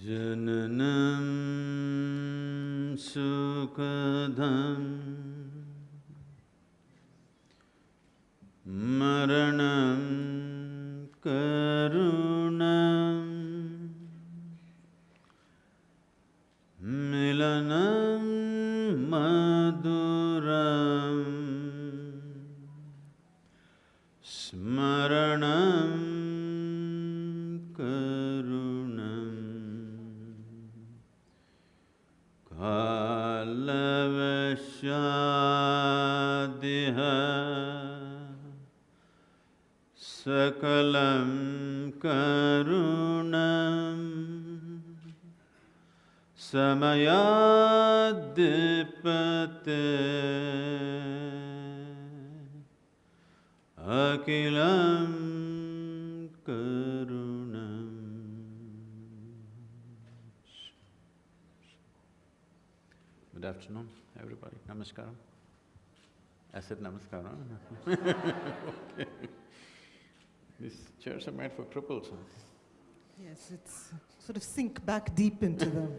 Jananam sukadam maranam karunam milanam maduram smaranam karunam kalavashadiha sakalam karunam samayadipate akilam karunam. Good afternoon, everybody. Namaskaram. I said namaskaram. Okay. These chairs are made for cripples, huh? Yes, it's sort of sink back deep into them.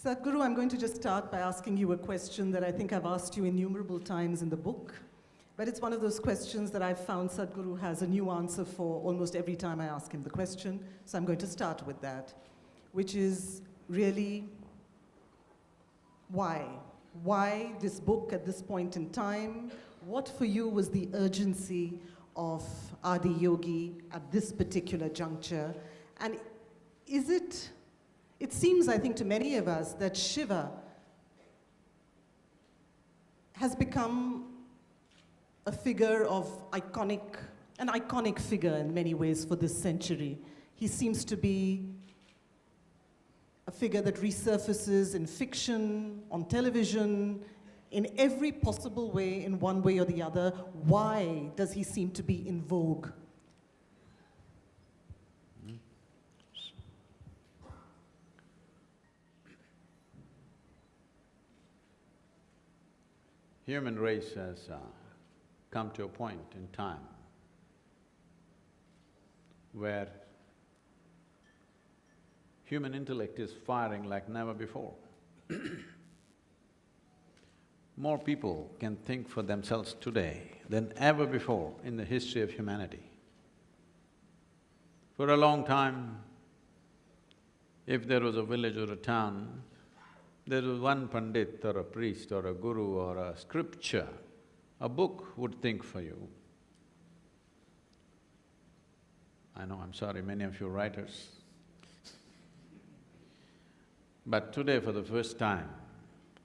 Sadhguru, I'm going to just start by asking you a question that I think I've asked you innumerable times in the book, but it's one of those questions that I've found Sadhguru has a new answer for almost every time I ask him the question, so I'm going to start with that, which is really, why? Why this book at this point in time? What for you was the urgency of Adi Yogi at this particular juncture? And is it seems, I think, to many of us that Shiva has become a figure of an iconic figure in many ways for this century. He seems to be a figure that resurfaces in fiction, on television, in every possible way, in one way or the other. Why does he seem to be in vogue? Human race has come to a point in time where human intellect is firing like never before. More people can think for themselves today than ever before in the history of humanity. For a long time, if there was a village or a town, there was one pandit or a priest or a guru or a scripture, a book would think for you. I know, I'm sorry, many of you writers. But today, for the first time,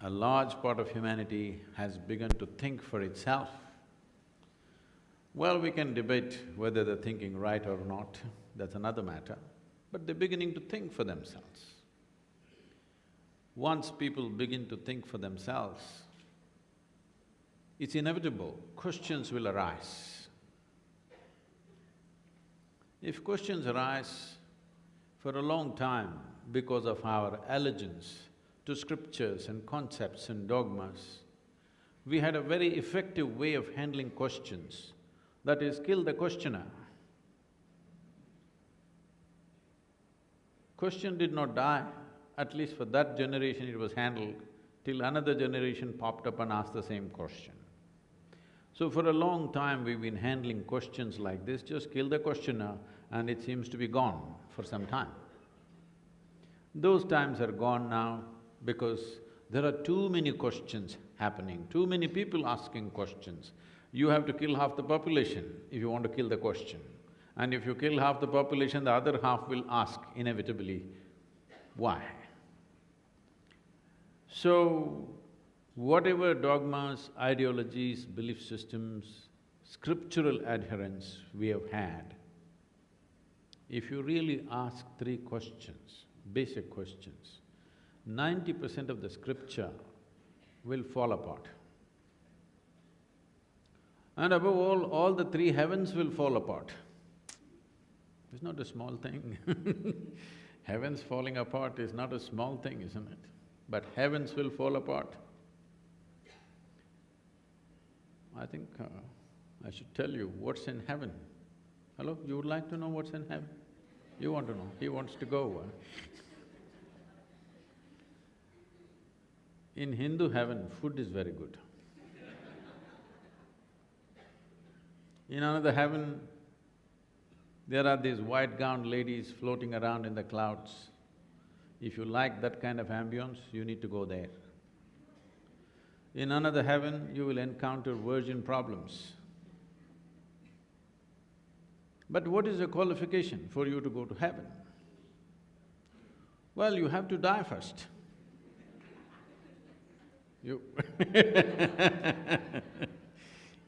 a large part of humanity has begun to think for itself. Well, we can debate whether they're thinking right or not, that's another matter, but they're beginning to think for themselves. Once people begin to think for themselves, it's inevitable, questions will arise. If questions arise for a long time because of our allegiance to scriptures and concepts and dogmas, we had a very effective way of handling questions, that is, kill the questioner. Question did not die, at least for that generation it was handled, till another generation popped up and asked the same question. So for a long time we've been handling questions like this, just kill the questioner, and it seems to be gone for some time. Those times are gone now because there are too many questions happening, too many people asking questions. You have to kill half the population if you want to kill the question. And if you kill half the population, the other half will ask inevitably, why? So, whatever dogmas, ideologies, belief systems, scriptural adherence we have had, if you really ask three questions, basic questions, 90% of the scripture will fall apart. And above all the three heavens will fall apart. It's not a small thing Heavens falling apart is not a small thing, isn't it? But heavens will fall apart. I think I should tell you what's in heaven. Hello, you would like to know what's in heaven? You want to know, he wants to go. In Hindu heaven, food is very good. In another heaven, there are these white-gowned ladies floating around in the clouds. If you like that kind of ambience, you need to go there. In another heaven, you will encounter virgin problems. But what is the qualification for you to go to heaven? Well, you have to die first. You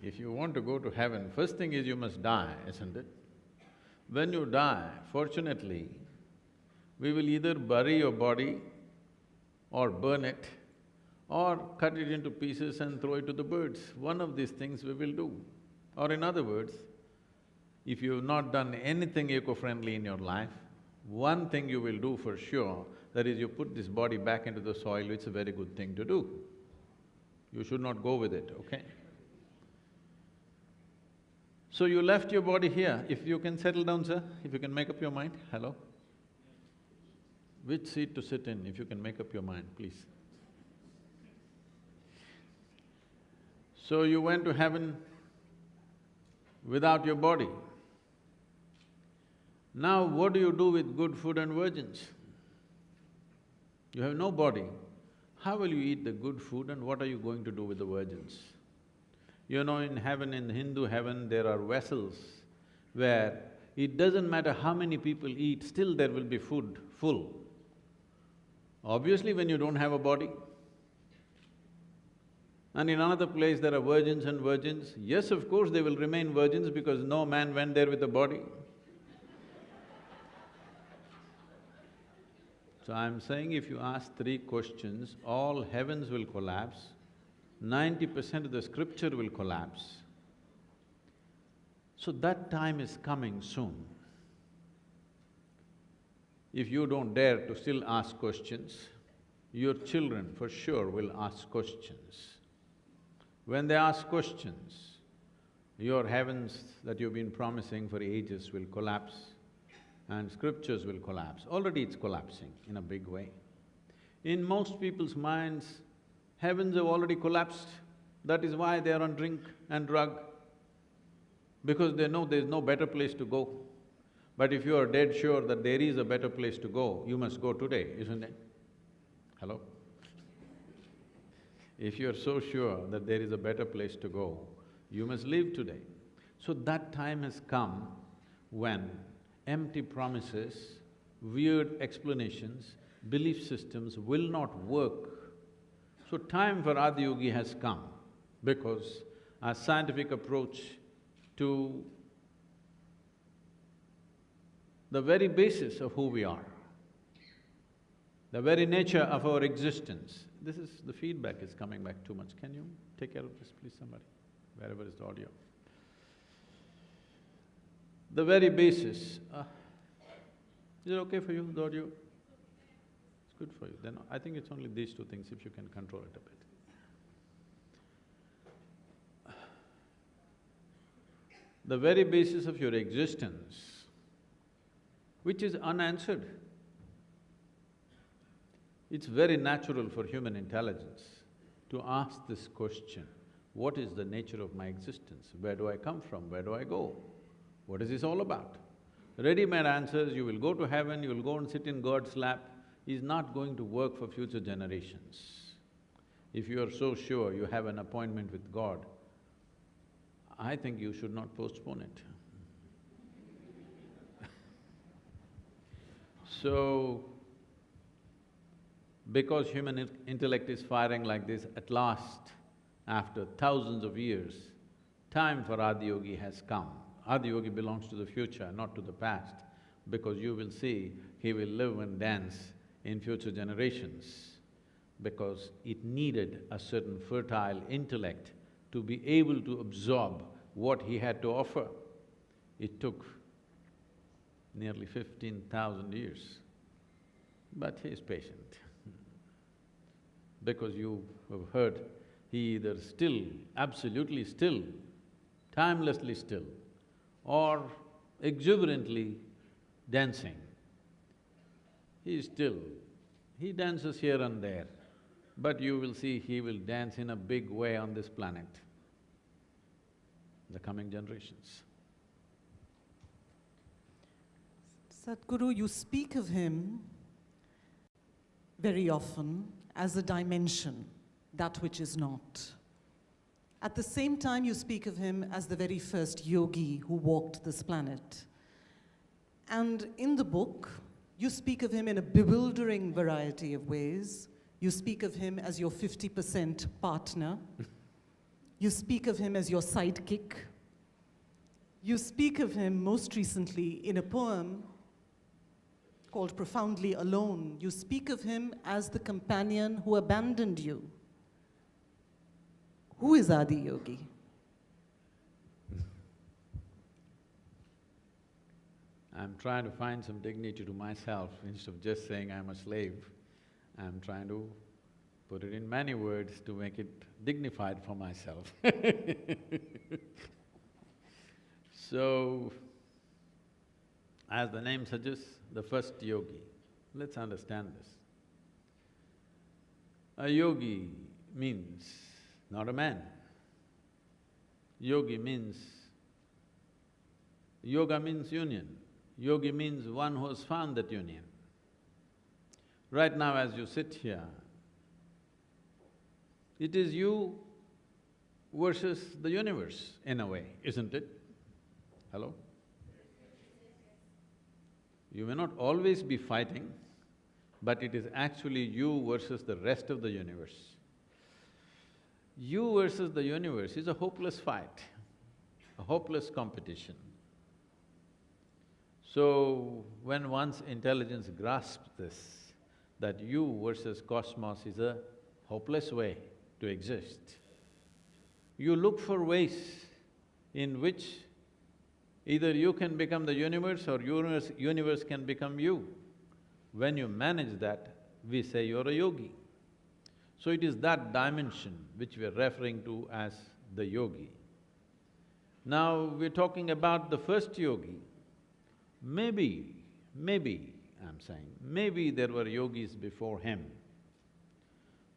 If you want to go to heaven, first thing is you must die, isn't it? When you die, fortunately, we will either bury your body or burn it or cut it into pieces and throw it to the birds. One of these things we will do. Or in other words, if you've not done anything eco-friendly in your life, one thing you will do for sure, that is you put this body back into the soil, it's a very good thing to do. You should not go with it, okay? So you left your body here. If you can settle down, sir, if you can make up your mind, hello? Which seat to sit in, if you can make up your mind, please. So you went to heaven without your body. Now what do you do with good food and virgins? You have no body. How will you eat the good food and what are you going to do with the virgins? You know, in heaven, in Hindu heaven, there are vessels where it doesn't matter how many people eat, still there will be food full. Obviously, when you don't have a body. And in another place there are virgins and virgins. Yes, of course, they will remain virgins because no man went there with a body. So I'm saying if you ask three questions, all heavens will collapse, 90% of the scripture will collapse. So that time is coming soon. If you don't dare to still ask questions, your children for sure will ask questions. When they ask questions, your heavens that you've been promising for ages will collapse and scriptures will collapse. Already it's collapsing in a big way. In most people's minds, heavens have already collapsed. That is why they are on drink and drug, because they know there's no better place to go. But if you are dead sure that there is a better place to go, you must go today, isn't it? Hello? If you're so sure that there is a better place to go, you must live today. So that time has come when empty promises, weird explanations, belief systems will not work. So time for Adiyogi has come because our scientific approach to the very basis of who we are, the very nature of our existence. The feedback is coming back too much. Can you take care of this, please, somebody, wherever is the audio? The very basis… is it okay for you, the audio? It's good for you. Then I think it's only these two things, if you can control it a bit. The very basis of your existence, which is unanswered. It's very natural for human intelligence to ask this question, what is the nature of my existence? Where do I come from? Where do I go? What is this all about? Ready-made answers, you will go to heaven, you will go and sit in God's lap, is not going to work for future generations. If you are so sure you have an appointment with God, I think you should not postpone it. So, because human intellect is firing like this, at last, after thousands of years, time for Adiyogi has come. Adiyogi belongs to the future, not to the past, because you will see he will live and dance in future generations, because it needed a certain fertile intellect to be able to absorb what he had to offer. It took nearly 15,000 years, but he is patient. Because you have heard, he either still, absolutely still, timelessly still, or exuberantly dancing. He dances here and there, but you will see he will dance in a big way on this planet, the coming generations. Sadhguru, you speak of him very often as a dimension, that which is not. At the same time, you speak of him as the very first yogi who walked this planet. And in the book, you speak of him in a bewildering variety of ways. You speak of him as your 50% partner. You speak of him as your sidekick. You speak of him most recently in a poem called Profoundly Alone. You speak of him as the companion who abandoned you. Who is Adi Yogi? I'm trying to find some dignity to myself. Instead of just saying I'm a slave, I'm trying to put it in many words to make it dignified for myself. So, as the name suggests, the first yogi. Let's understand this. A yogi means not a man. Yogi means… yoga means union. Yogi means one who has found that union. Right now as you sit here, it is you versus the universe in a way, isn't it? Hello? You may not always be fighting, but it is actually you versus the rest of the universe. You versus the universe is a hopeless fight, a hopeless competition. So, when one's intelligence grasps this, that you versus cosmos is a hopeless way to exist, you look for ways in which either you can become the universe or universe can become you. When you manage that, we say you're a yogi. So it is that dimension which we are referring to as the yogi. Now, we're talking about the first yogi. Maybe, I'm saying, maybe there were yogis before him,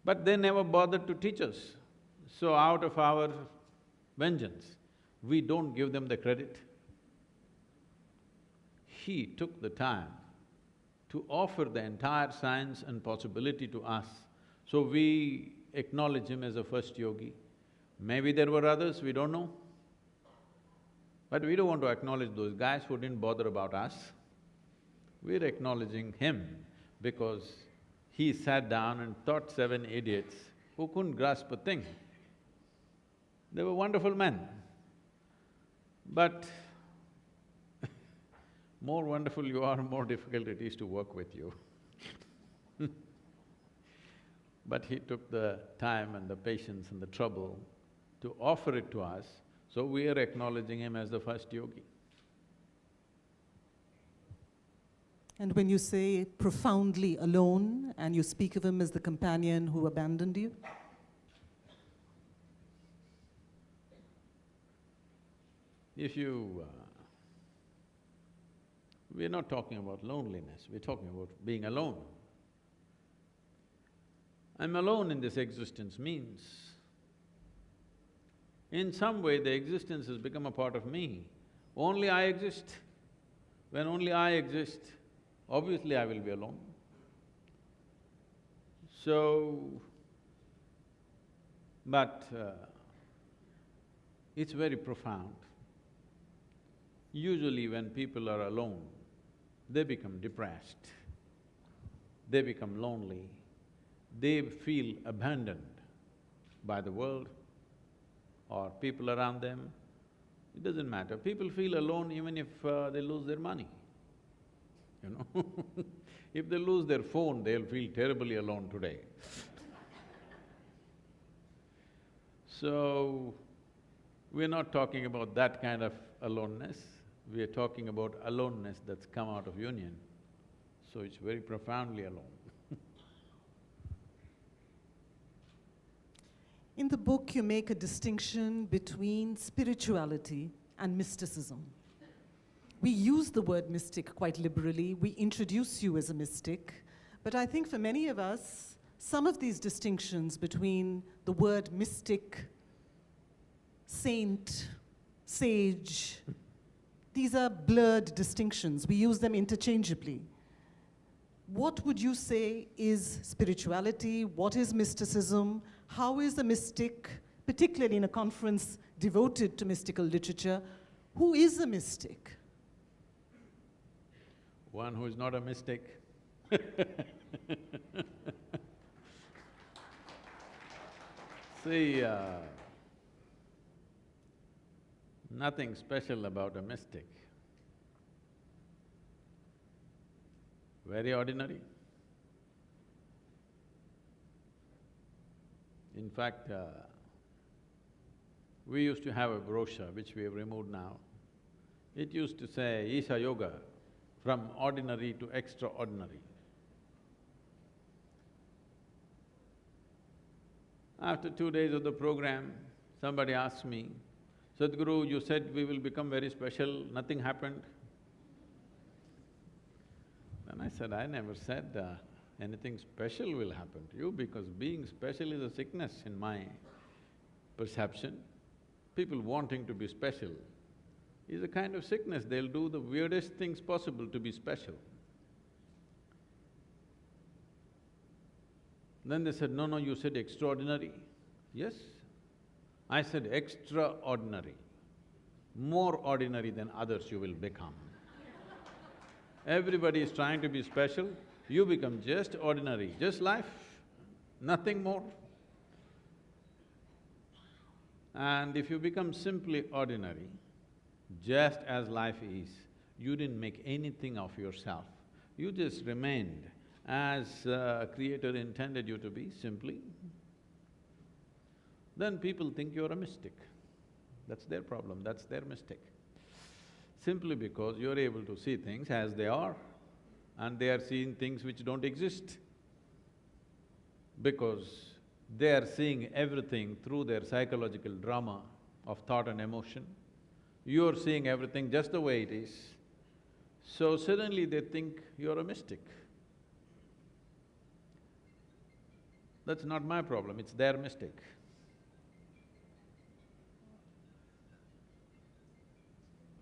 but they never bothered to teach us. So out of our vengeance, we don't give them the credit. He took the time to offer the entire science and possibility to us, so we acknowledge him as the first yogi. Maybe there were others, we don't know. But we don't want to acknowledge those guys who didn't bother about us. We're acknowledging him because he sat down and taught 7 idiots who couldn't grasp a thing. They were wonderful men. But more wonderful you are, more difficult it is to work with you. But he took the time and the patience and the trouble to offer it to us, so we are acknowledging him as the first yogi. And when you say profoundly alone and you speak of him as the companion who abandoned you? We're not talking about loneliness, we're talking about being alone. I'm alone in this existence means, in some way the existence has become a part of me. Only I exist. When only I exist, obviously I will be alone. So, but it's very profound. Usually when people are alone, they become depressed, they become lonely, they feel abandoned by the world or people around them. It doesn't matter, people feel alone even if they lose their money, you know. If they lose their phone, they'll feel terribly alone today. So, we're not talking about that kind of aloneness, we are talking about aloneness that's come out of union. So it's very profoundly alone. In the book, you make a distinction between spirituality and mysticism. We use the word mystic quite liberally. We introduce you as a mystic. But I think for many of us, some of these distinctions between the word mystic, saint, sage, these are blurred distinctions. We use them interchangeably. What would you say is spirituality? What is mysticism? How is a mystic, particularly in a conference devoted to mystical literature, who is a mystic? One who is not a mystic. See, nothing special about a mystic. Very ordinary. In fact, we used to have a brochure, which we have removed now. It used to say, Isha Yoga, from ordinary to extraordinary. After 2 days of the program, somebody asked me, Sadhguru, you said we will become very special, nothing happened. Then I said, I never said anything special will happen to you, because being special is a sickness in my perception. People wanting to be special is a kind of sickness. They'll do the weirdest things possible to be special. Then they said, no, no, you said extraordinary. Yes, I said extraordinary. More ordinary than others you will become. Everybody is trying to be special, you become just ordinary, just life, nothing more. And if you become simply ordinary, just as life is, you didn't make anything of yourself, you just remained as Creator intended you to be, simply, then people think you're a mystic. That's their problem, that's their mistake. Simply because you're able to see things as they are, and they are seeing things which don't exist. Because they are seeing everything through their psychological drama of thought and emotion. You're seeing everything just the way it is, so suddenly they think you're a mystic. That's not my problem, it's their mistake.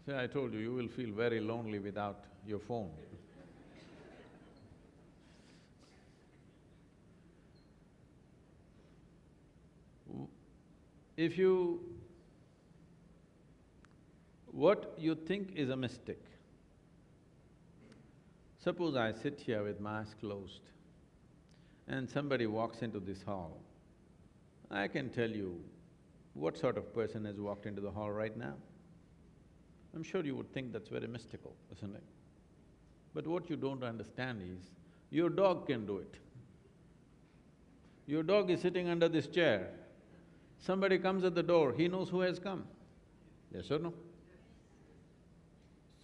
See, I told you, you will feel very lonely without your phone. If you… what you think is a mystic, suppose I sit here with my eyes closed and somebody walks into this hall, I can tell you what sort of person has walked into the hall right now. I'm sure you would think that's very mystical, isn't it? But what you don't understand is, your dog can do it. Your dog is sitting under this chair, somebody comes at the door, he knows who has come. Yes or no?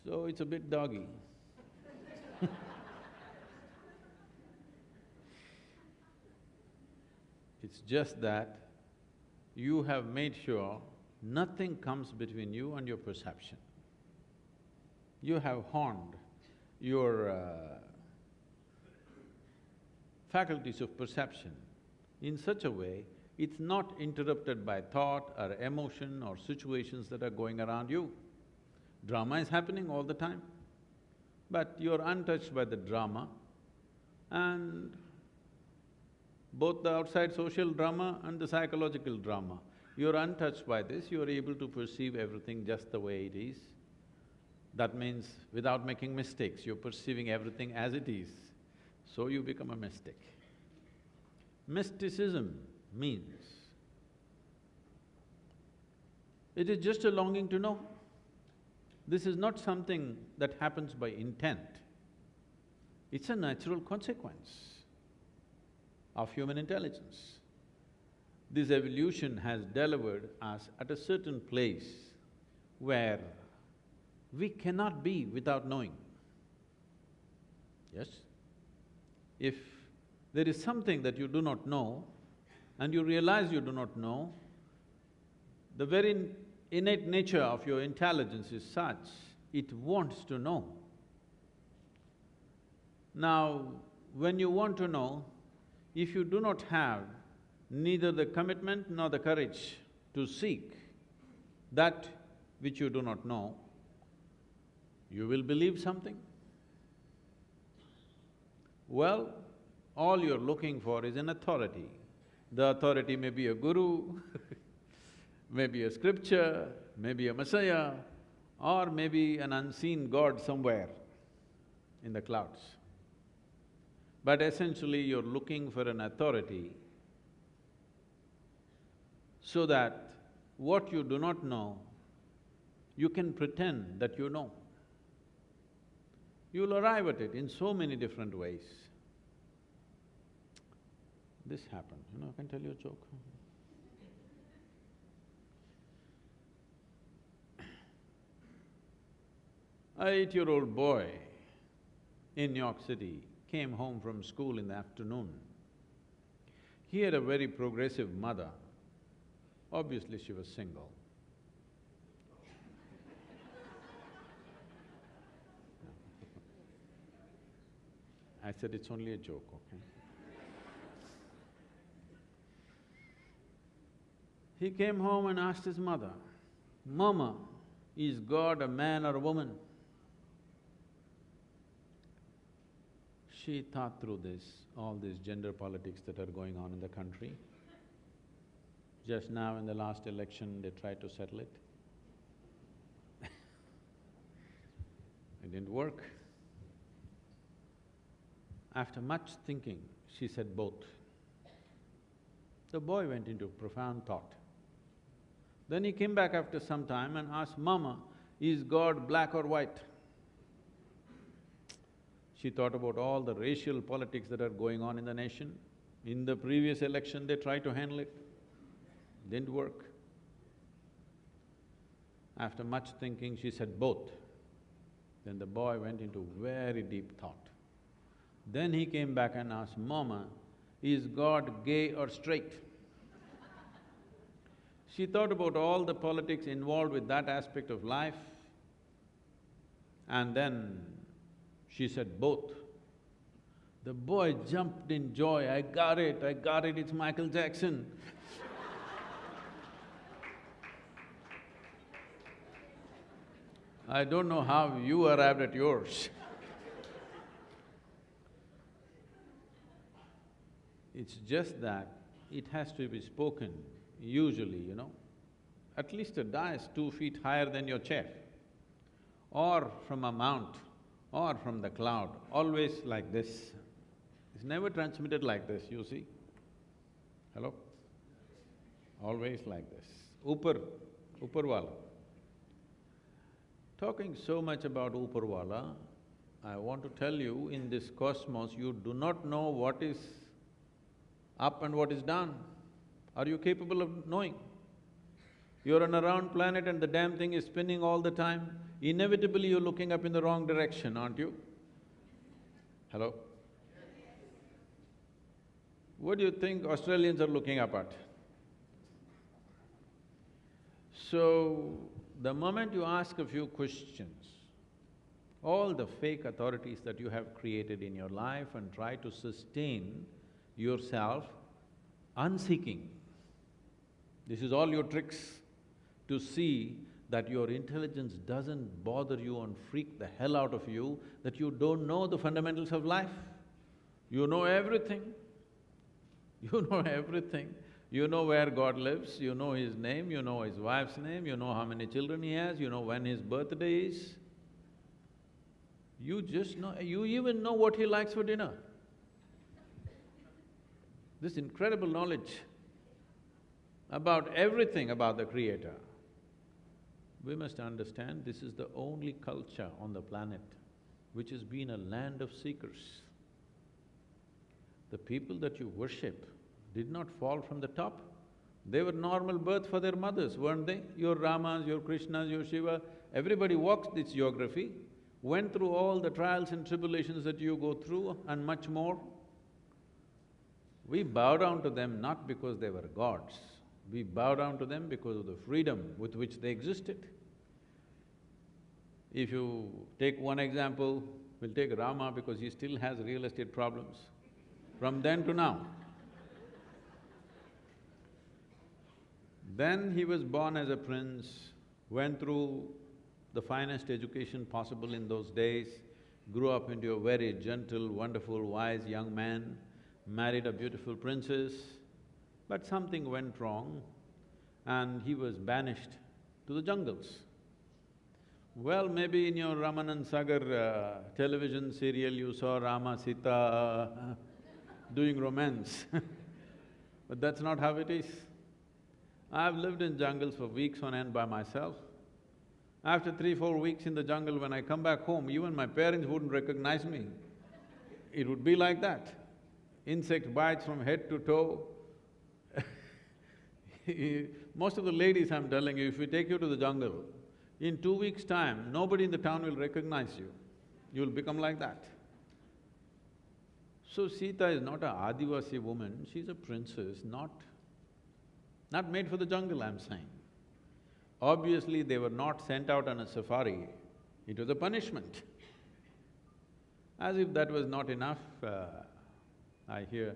So it's a bit doggy. It's just that you have made sure nothing comes between you and your perception. You have honed your faculties of perception in such a way, it's not interrupted by thought or emotion or situations that are going around you. Drama is happening all the time, but you're untouched by the drama, and both the outside social drama and the psychological drama, you're untouched by this, you're able to perceive everything just the way it is. That means without making mistakes, you're perceiving everything as it is, so you become a mystic. Mysticism means it is just a longing to know. This is not something that happens by intent, it's a natural consequence of human intelligence. This evolution has delivered us at a certain place where we cannot be without knowing. Yes? If there is something that you do not know and you realize you do not know, the very innate nature of your intelligence is such, it wants to know. Now, when you want to know, if you do not have neither the commitment nor the courage to seek that which you do not know, you will believe something. Well, all you're looking for is an authority. The authority may be a guru, maybe a scripture, maybe a messiah, or maybe an unseen god somewhere in the clouds. But essentially you're looking for an authority so that what you do not know, you can pretend that you know. You'll arrive at it in so many different ways. This happened, I can tell you a joke. An 8-year-old boy in New York City came home from school in the afternoon. He had a very progressive mother. Obviously, she was single. I said, it's only a joke, okay? He came home and asked his mother, "Mama, is God a man or a woman?" She thought through this, all these gender politics that are going on in the country. Just now in the last election, they tried to settle it. It didn't work. After much thinking, she said both. The boy went into profound thought. Then he came back after some time and asked, "Mama, is God black or white?" She thought about all the racial politics that are going on in the nation. In the previous election, they tried to handle it, didn't work. After much thinking, she said both. Then the boy went into very deep thought. Then he came back and asked, "Mama, is God gay or straight?" She thought about all the politics involved with that aspect of life, and then she said both. The boy jumped in joy, I got it, it's Michael Jackson." I don't know how you arrived at yours. It's just that it has to be spoken, usually, at least a dais 2 feet higher than your chair, or from a mount, or from the cloud, always like this. It's never transmitted like this, you see. Hello? Always like this. Upperwala. Talking so much about Upperwala, I want to tell you, in this cosmos, you do not know what is up and what is down. Are you capable of knowing? You're on a round planet and the damn thing is spinning all the time. Inevitably, you're looking up in the wrong direction, aren't you? Hello? What do you think Australians are looking up at? So, the moment you ask a few questions, all the fake authorities that you have created in your life and try to sustain yourself unseeking, this is all your tricks to see that your intelligence doesn't bother you and freak the hell out of you, that you don't know the fundamentals of life. You know everything. You know everything. You know where God lives, you know His name, you know His wife's name, you know how many children He has, you know when His birthday is. You just know… you even know what He likes for dinner. This incredible knowledge about everything about the Creator. We must understand this is the only culture on the planet which has been a land of seekers. The people that you worship did not fall from the top. They were normal birth for their mothers, weren't they? Your Ramas, your Krishnas, your Shiva, everybody walked this geography, went through all the trials and tribulations that you go through and much more. We bow down to them not because they were gods, we bow down to them because of the freedom with which they existed. If you take one example, we'll take Rama because he still has real estate problems from then to now. Then he was born as a prince, went through the finest education possible in those days, grew up into a very gentle, wonderful, wise young man, married a beautiful princess, but something went wrong and he was banished to the jungles. Well, maybe in your Ramanand Sagar television serial you saw Rama, Sita doing romance but that's not how it is. I've lived in jungles for weeks on end by myself. After 3-4 weeks in the jungle, when I come back home, even my parents wouldn't recognize me. It would be like that. Insect bites from head to toe. Most of the ladies, I'm telling you, if we take you to the jungle, in 2 weeks' time, nobody in the town will recognize you. You'll become like that. So Sita is not a Adivasi woman, she's a princess, not made for the jungle, I'm saying. Obviously, they were not sent out on a safari, it was a punishment. As if that was not enough, I hear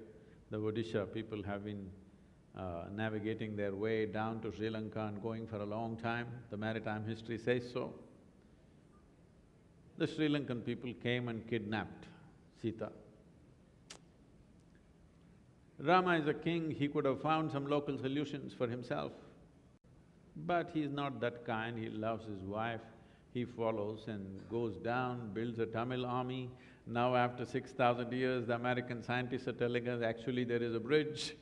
the Odisha people have been navigating their way down to Sri Lanka and going for a long time, the maritime history says so. The Sri Lankan people came and kidnapped Sita. Rama is a king, he could have found some local solutions for himself. But he's not that kind, he loves his wife, he follows and goes down, builds a Tamil army. Now after 6,000 years, the American scientists are telling us actually there is a bridge.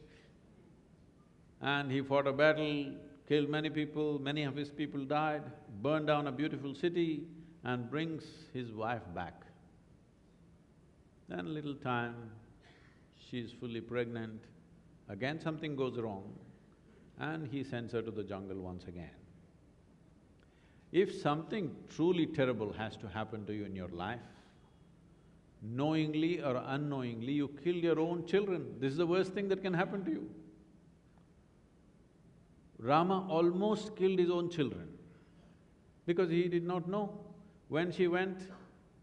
And he fought a battle, killed many people, many of his people died, burned down a beautiful city and brings his wife back. Then a little time, she's fully pregnant, again something goes wrong and he sends her to the jungle once again. If something truly terrible has to happen to you in your life, knowingly or unknowingly, you kill your own children. This is the worst thing that can happen to you. Rama almost killed his own children because he did not know. When she went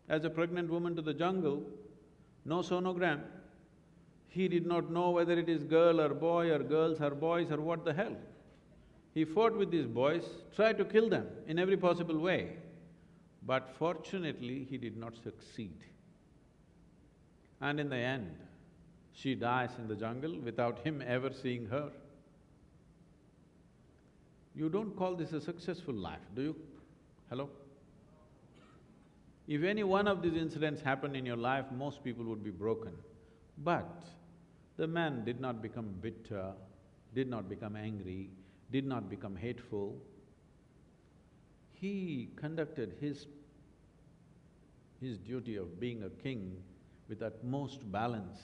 as a pregnant woman to the jungle, no sonogram, he did not know whether it is girl or boy or girls or boys or what the hell. He fought with these boys, tried to kill them in every possible way, but fortunately he did not succeed. And in the end, she dies in the jungle without him ever seeing her. You don't call this a successful life, do you? Hello? If any one of these incidents happened in your life, most people would be broken. But the man did not become bitter, did not become angry, did not become hateful. He conducted his duty of being a king with utmost balance,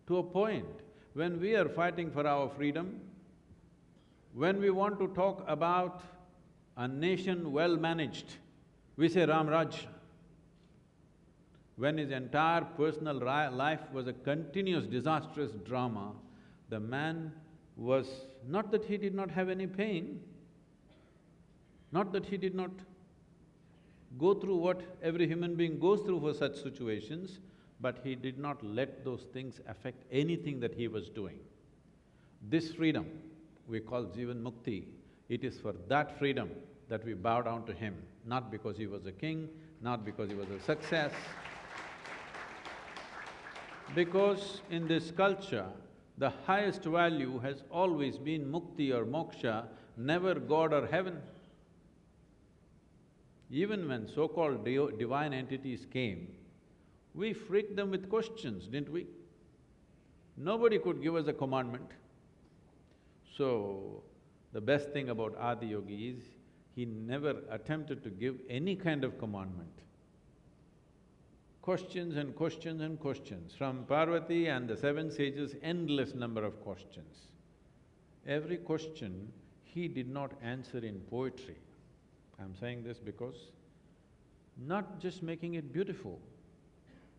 to a point when we are fighting for our freedom, when we want to talk about a nation well managed, we say Ram Raj. When his entire personal life was a continuous disastrous drama, the man was… not that he did not have any pain, not that he did not go through what every human being goes through for such situations, but he did not let those things affect anything that he was doing. This freedom we call Jivan Mukti, it is for that freedom that we bow down to him, not because he was a king, not because he was a success. Because in this culture, the highest value has always been mukti or moksha, never God or heaven. Even when so-called divine entities came, we freaked them with questions, didn't we? Nobody could give us a commandment. So, the best thing about Adi Yogi is, he never attempted to give any kind of commandment. Questions and questions and questions, from Parvati and the seven sages, endless number of questions. Every question he did not answer in poetry. I'm saying this because not just making it beautiful,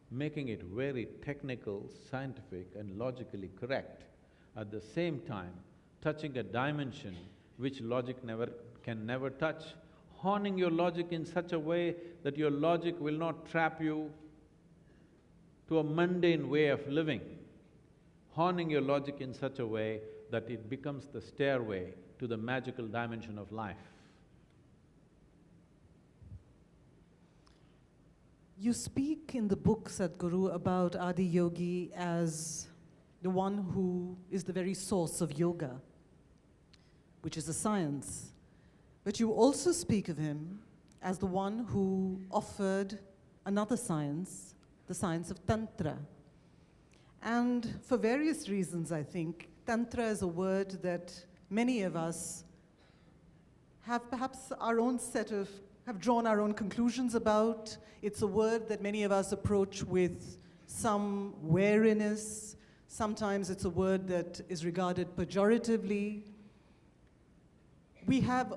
making it very technical, scientific and logically correct, at the same time touching a dimension which logic can never touch, honing your logic in such a way that your logic will not trap you to a mundane way of living, honing your logic in such a way that it becomes the stairway to the magical dimension of life. You speak in the book, Sadhguru, about Adi Yogi as the one who is the very source of yoga, which is a science. But you also speak of him as the one who offered another science, the science of Tantra. And for various reasons, I think, Tantra is a word that many of us have perhaps have drawn our own conclusions about. It's a word that many of us approach with some wariness. Sometimes it's a word that is regarded pejoratively. We have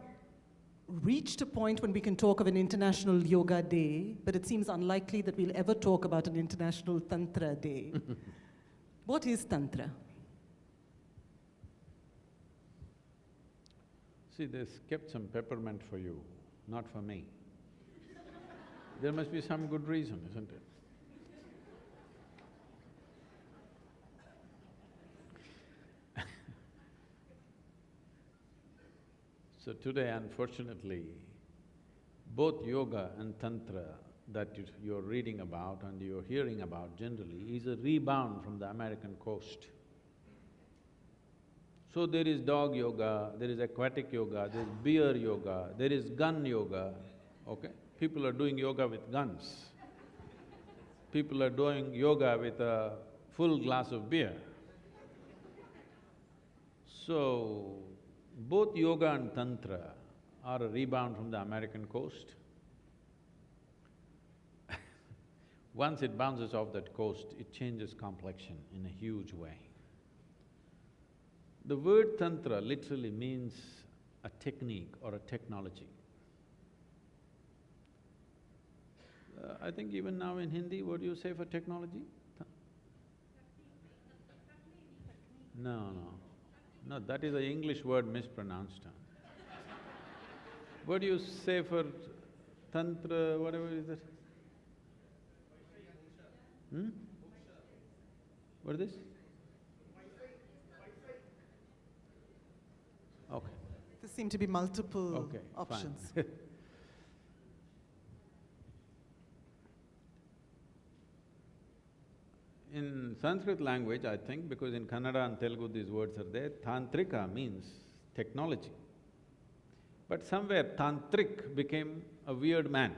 reached a point when we can talk of an International Yoga Day, but it seems unlikely that we'll ever talk about an International Tantra Day. What is Tantra? See, they've kept some peppermint for you, not for me. There must be some good reason, isn't it? So today, unfortunately, both yoga and tantra that you're reading about and you're hearing about generally is a rebound from the American coast. So there is dog yoga, there is aquatic yoga, there is beer yoga, there is gun yoga, okay? People are doing yoga with guns. People are doing yoga with a full glass of beer. So, both yoga and tantra are a rebound from the American coast. Once it bounces off that coast, it changes complexion in a huge way. The word tantra literally means a technique or a technology. I think even now in Hindi, what do you say for technology? No, that is an English word mispronounced. What do you say for tantra, whatever is it? What is this? Okay. There seem to be multiple Okay, options. fine. In Sanskrit language, I think, because in Kannada and Telugu these words are there, tantrika means technology. But somewhere tantric became a weird man.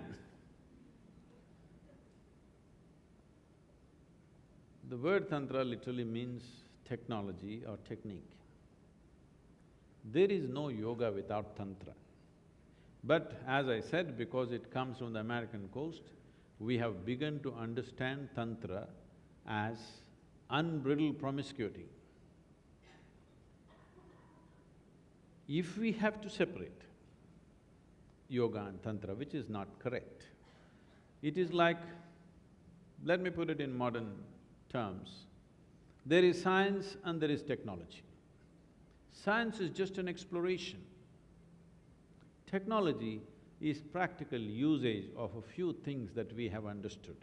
The word tantra literally means technology or technique. There is no yoga without tantra. But as I said, because it comes from the American coast, we have begun to understand tantra as unbridled promiscuity. If we have to separate yoga and tantra, which is not correct, it is like, let me put it in modern terms, there is science and there is technology. Science is just an exploration. Technology is practical usage of a few things that we have understood.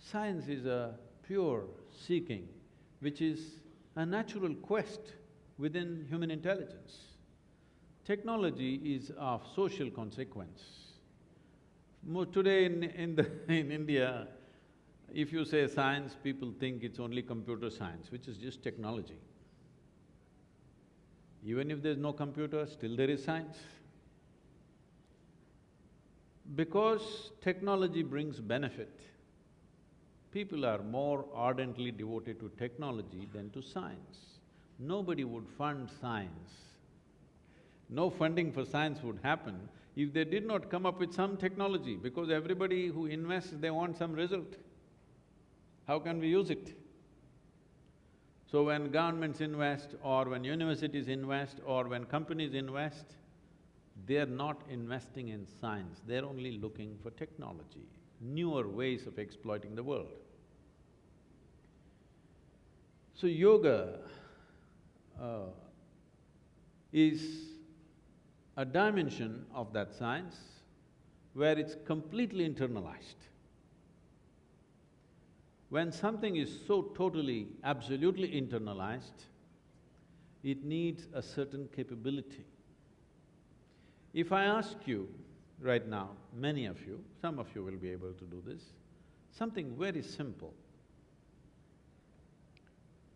Science is a pure seeking, which is a natural quest within human intelligence. Technology is of social consequence. Today in India, if you say science, people think it's only computer science, which is just technology. Even if there's no computer, still there is science. Because technology brings benefit, people are more ardently devoted to technology than to science. Nobody would fund science. No funding for science would happen if they did not come up with some technology, because everybody who invests, they want some result. How can we use it? So when governments invest, or when universities invest, or when companies invest, they're not investing in science, they're only looking for technology, newer ways of exploiting the world. So yoga is a dimension of that science where it's completely internalized. When something is so totally, absolutely internalized, it needs a certain capability. If I ask you right now, many of you, some of you will be able to do this, something very simple,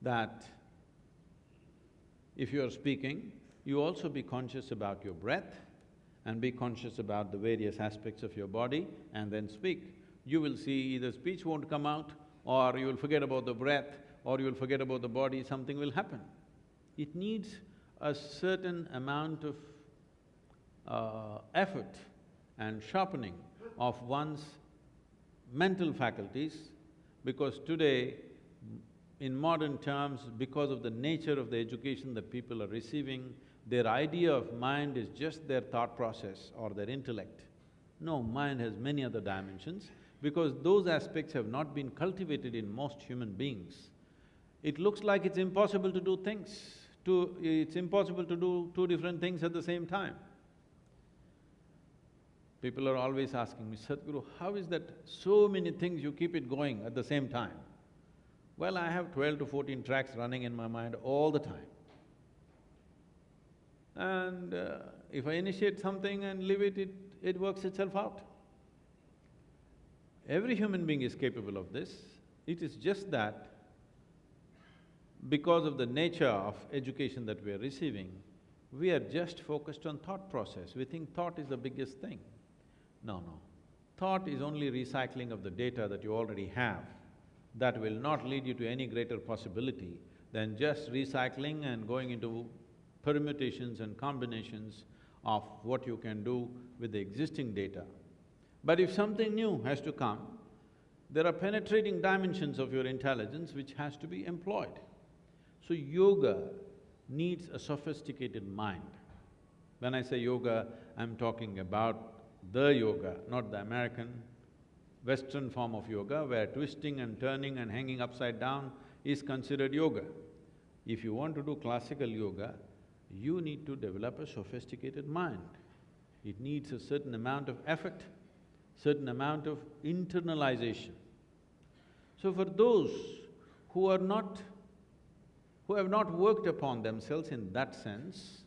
that if you are speaking, you also be conscious about your breath and be conscious about the various aspects of your body and then speak. You will see either speech won't come out, or you will forget about the breath, or you will forget about the body, something will happen. It needs a certain amount of effort and sharpening of one's mental faculties, because today, in modern terms, because of the nature of the education that people are receiving, their idea of mind is just their thought process or their intellect. No, mind has many other dimensions, because those aspects have not been cultivated in most human beings. It looks like it's impossible to do things, it's impossible to do two different things at the same time. People are always asking me, Sadhguru, how is that so many things you keep it going at the same time? Well, I have 12 to 14 tracks running in my mind all the time. And if I initiate something and leave it, it works itself out. Every human being is capable of this. It is just that because of the nature of education that we are receiving, we are just focused on thought process. We think thought is the biggest thing. No. Thought is only recycling of the data that you already have. That will not lead you to any greater possibility than just recycling and going into permutations and combinations of what you can do with the existing data. But if something new has to come, there are penetrating dimensions of your intelligence which has to be employed. So yoga needs a sophisticated mind. When I say yoga, I'm talking about the yoga, not the American, Western form of yoga, where twisting and turning and hanging upside down is considered yoga. If you want to do classical yoga, you need to develop a sophisticated mind. It needs a certain amount of effort, certain amount of internalization. So for those who have not worked upon themselves in that sense,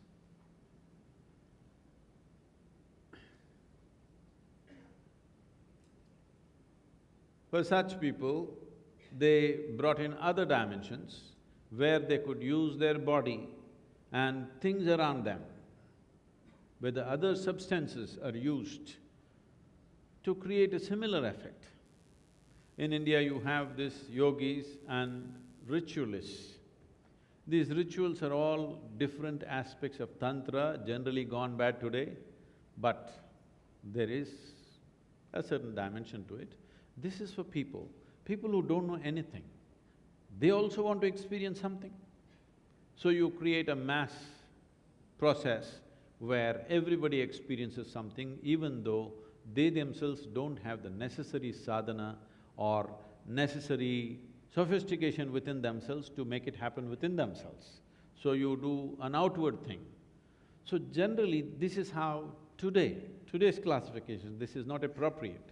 for such people, they brought in other dimensions where they could use their body and things around them, where the other substances are used to create a similar effect. In India, you have these yogis and ritualists. These rituals are all different aspects of tantra, generally gone bad today, but there is a certain dimension to it. This is for people who don't know anything. They also want to experience something. So you create a mass process where everybody experiences something, even though they themselves don't have the necessary sadhana or necessary sophistication within themselves to make it happen within themselves. So you do an outward thing. So generally, this is how today's classification, this is not appropriate.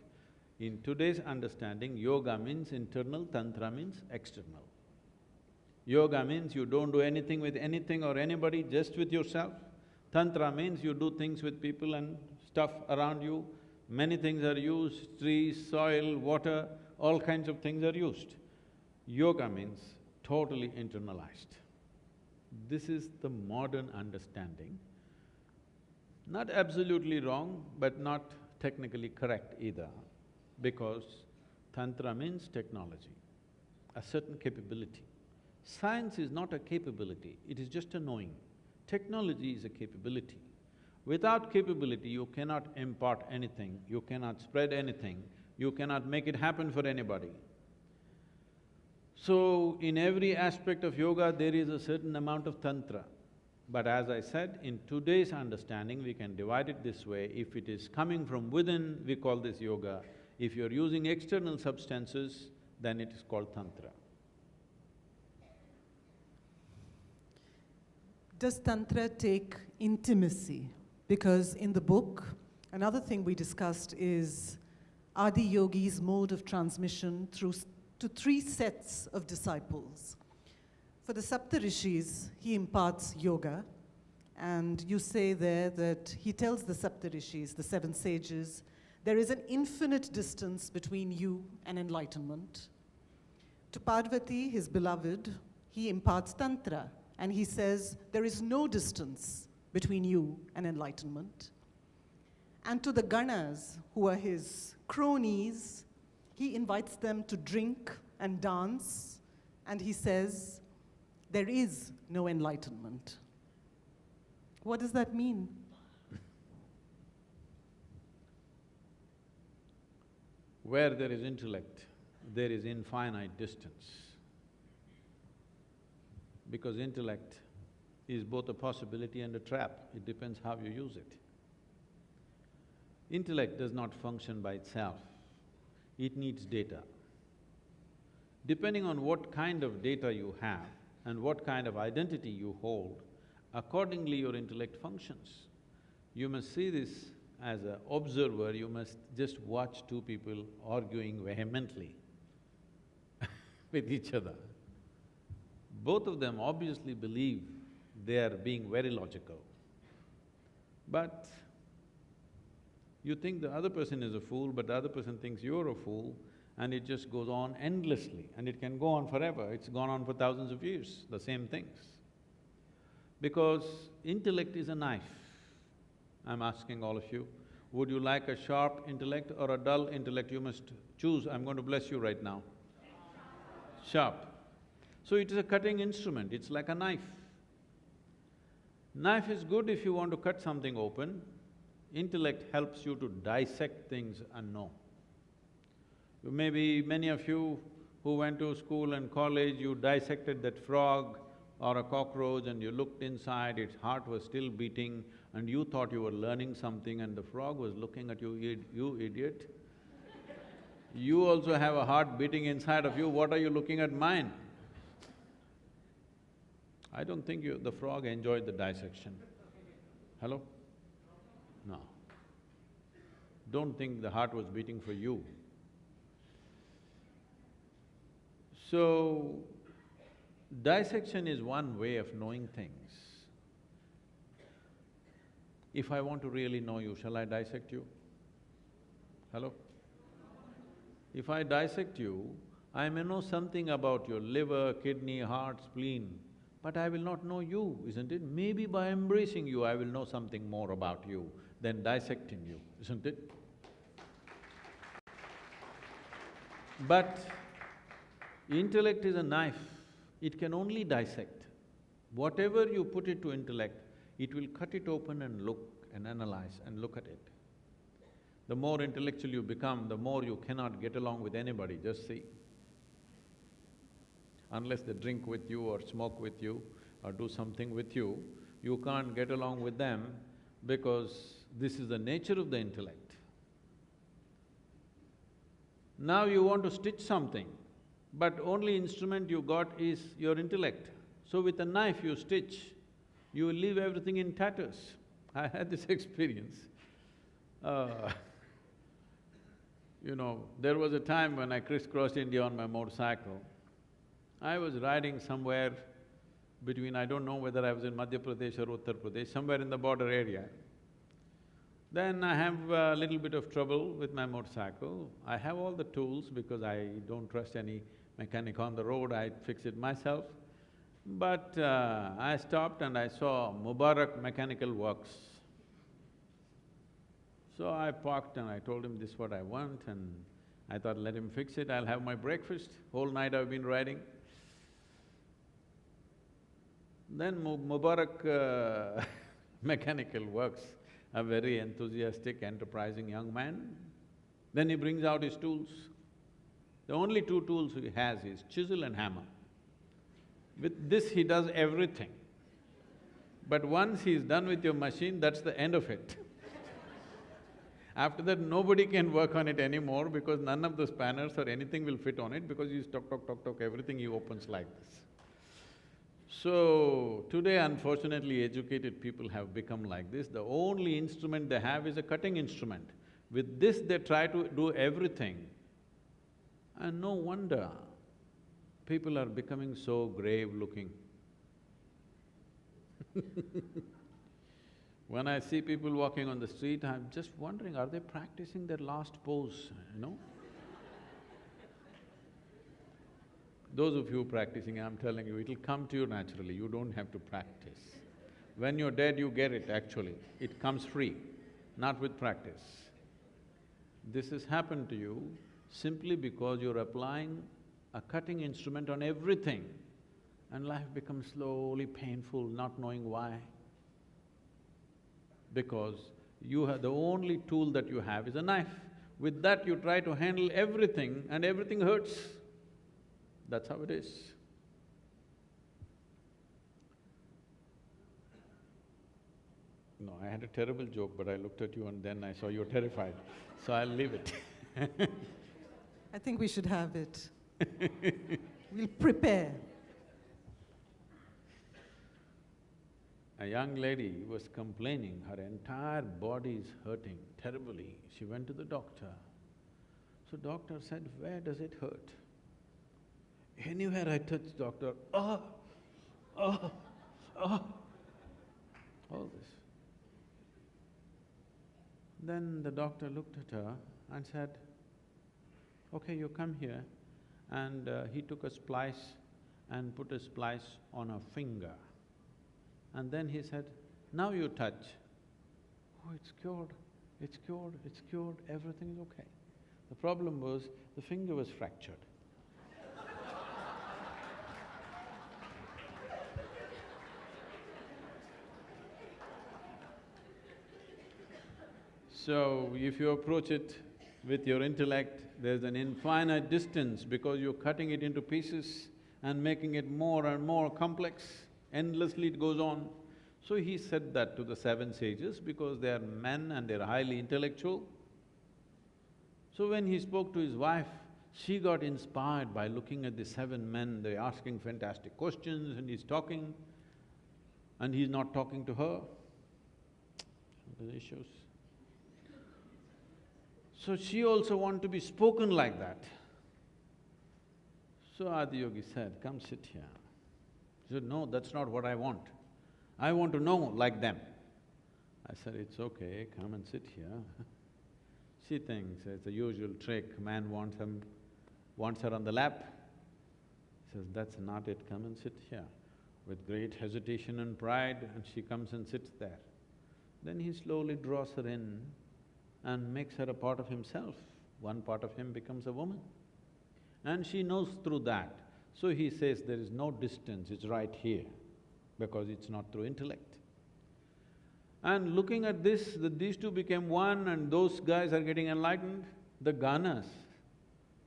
In today's understanding, yoga means internal, tantra means external. Yoga means you don't do anything with anything or anybody, just with yourself. Tantra means you do things with people and stuff around you. Many things are used, trees, soil, water, all kinds of things are used. Yoga means totally internalized. This is the modern understanding. Not absolutely wrong, but not technically correct either, because tantra means technology, a certain capability. Science is not a capability, it is just a knowing. Technology is a capability. Without capability, you cannot impart anything, you cannot spread anything, you cannot make it happen for anybody. So, in every aspect of yoga, there is a certain amount of tantra. But as I said, in today's understanding, we can divide it this way. If it is coming from within, we call this yoga. If you're using external substances, then it is called tantra. Does tantra take intimacy because in the book, another thing we discussed is Adi Yogi's mode of transmission to 3 sets of disciples. For the Saptarishis, he imparts yoga, and you say there that he tells the Saptarishis, the 7 sages, there is an infinite distance between you and enlightenment. To Parvati, his beloved, he imparts Tantra, and he says there is no distance between you and enlightenment. And to the Ganas, who are his cronies, he invites them to drink and dance, and he says, there is no enlightenment. What does that mean? Where there is intellect, there is infinite distance. Because intellect is both a possibility and a trap. It depends how you use it. Intellect does not function by itself. It needs data. Depending on what kind of data you have and what kind of identity you hold, accordingly your intellect functions. You must see this as an observer, you must just watch 2 people arguing vehemently with each other. Both of them obviously believe they are being very logical. But you think the other person is a fool, but the other person thinks you're a fool, and it just goes on endlessly, and it can go on forever. It's gone on for thousands of years, the same things. Because intellect is a knife. I'm asking all of you, would you like a sharp intellect or a dull intellect? You must choose. I'm going to bless you right now. Sharp. So it is a cutting instrument, it's like a knife. Knife is good if you want to cut something open. Intellect helps you to dissect things and know. Maybe many of you who went to school and college, you dissected that frog or a cockroach and you looked inside, its heart was still beating and you thought you were learning something and the frog was looking at you, you idiot. You also have a heart beating inside of you, what are you looking at mine? I don't think the frog enjoyed the dissection. Hello? No. Don't think the heart was beating for you. So, dissection is one way of knowing things. If I want to really know you, shall I dissect you? Hello? If I dissect you, I may know something about your liver, kidney, heart, spleen, but I will not know you, isn't it? Maybe by embracing you, I will know something more about you than dissecting you, isn't it? But intellect is a knife, it can only dissect. Whatever you put it to intellect, it will cut it open and look and analyze and look at it. The more intellectual you become, the more you cannot get along with anybody, just see. Unless they drink with you or smoke with you or do something with you, you can't get along with them because this is the nature of the intellect. Now you want to stitch something, but only instrument you got is your intellect. So with a knife you stitch, you will leave everything in tatters. I had this experience. There was a time when I crisscrossed India on my motorcycle. I was riding somewhere between, I don't know whether I was in Madhya Pradesh or Uttar Pradesh, somewhere in the border area. Then I have a little bit of trouble with my motorcycle. I have all the tools because I don't trust any mechanic on the road, I fix it myself. But I stopped and I saw Mubarak Mechanical Works. So I parked and I told him this is what I want, and I thought let him fix it, I'll have my breakfast. Whole night I've been riding. Then Mubarak Mechanical Works, a very enthusiastic, enterprising young man. Then he brings out his tools. The only 2 tools he has is chisel and hammer. With this he does everything. But once he's done with your machine, that's the end of it. After that, nobody can work on it anymore because none of the spanners or anything will fit on it because he's tock, tock, tock, tock, everything he opens like this. So, today unfortunately educated people have become like this. The only instrument they have is a cutting instrument. With this they try to do everything. And no wonder people are becoming so grave-looking. When I see people walking on the street, I'm just wondering, are they practicing their last pose, you know? Those of you practicing, I'm telling you, it'll come to you naturally, you don't have to practice. When you're dead, you get it actually, it comes free, not with practice. This has happened to you simply because you're applying a cutting instrument on everything and life becomes slowly painful, not knowing why. Because the only tool that you have is a knife. With that you try to handle everything and everything hurts. That's how it is. No, I had a terrible joke, but I looked at you and then I saw you're terrified, so I'll leave it. I think we should have it. We'll prepare. A young lady was complaining, her entire body is hurting terribly. She went to the doctor. So doctor said, "Where does it hurt?" "Anywhere I touch, doctor, all this. Then the doctor looked at her and said, "Okay, you come here." And he took a splice and put a splice on her finger. And then he said, "Now you touch." "Oh, it's cured, it's cured, it's cured, everything is okay." The problem was, the finger was fractured. So, if you approach it with your intellect, there's an infinite distance because you're cutting it into pieces and making it more and more complex, endlessly it goes on. So he said that to the seven sages because they are men and they're highly intellectual. So when he spoke to his wife, she got inspired by looking at the seven men, they're asking fantastic questions and he's talking, and he's not talking to her. The issues. So she also wanted to be spoken like that. So Adiyogi said, "Come sit here." She said, "No, that's not what I want. I want to know like them." I said, "It's okay, come and sit here." She thinks it's the usual trick, man wants her on the lap. Says, "That's not it, come and sit here." With great hesitation and pride, and she comes and sits there. Then he slowly draws her in and makes her a part of himself. One part of him becomes a woman. And she knows through that. So he says there is no distance, it's right here, because it's not through intellect. And looking at this, that these two became one and those guys are getting enlightened, the ganas,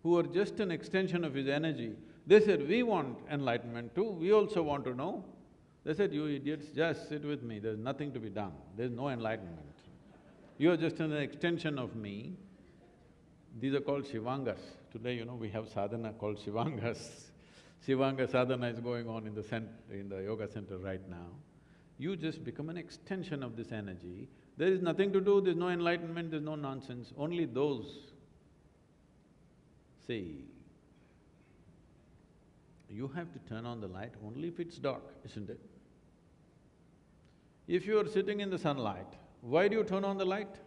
who are just an extension of his energy, they said, "We want enlightenment too, we also want to know." They said, "You idiots, just sit with me, there's nothing to be done, there's no enlightenment. You're just an extension of me." These are called shivangas. Today, you know, we have sadhana called shivangas. Shivanga sadhana is going on in the yoga center right now. You just become an extension of this energy. There is nothing to do, there's no enlightenment, there's no nonsense, only those. See, you have to turn on the light only if it's dark, isn't it? If you are sitting in the sunlight, why do you turn on the light?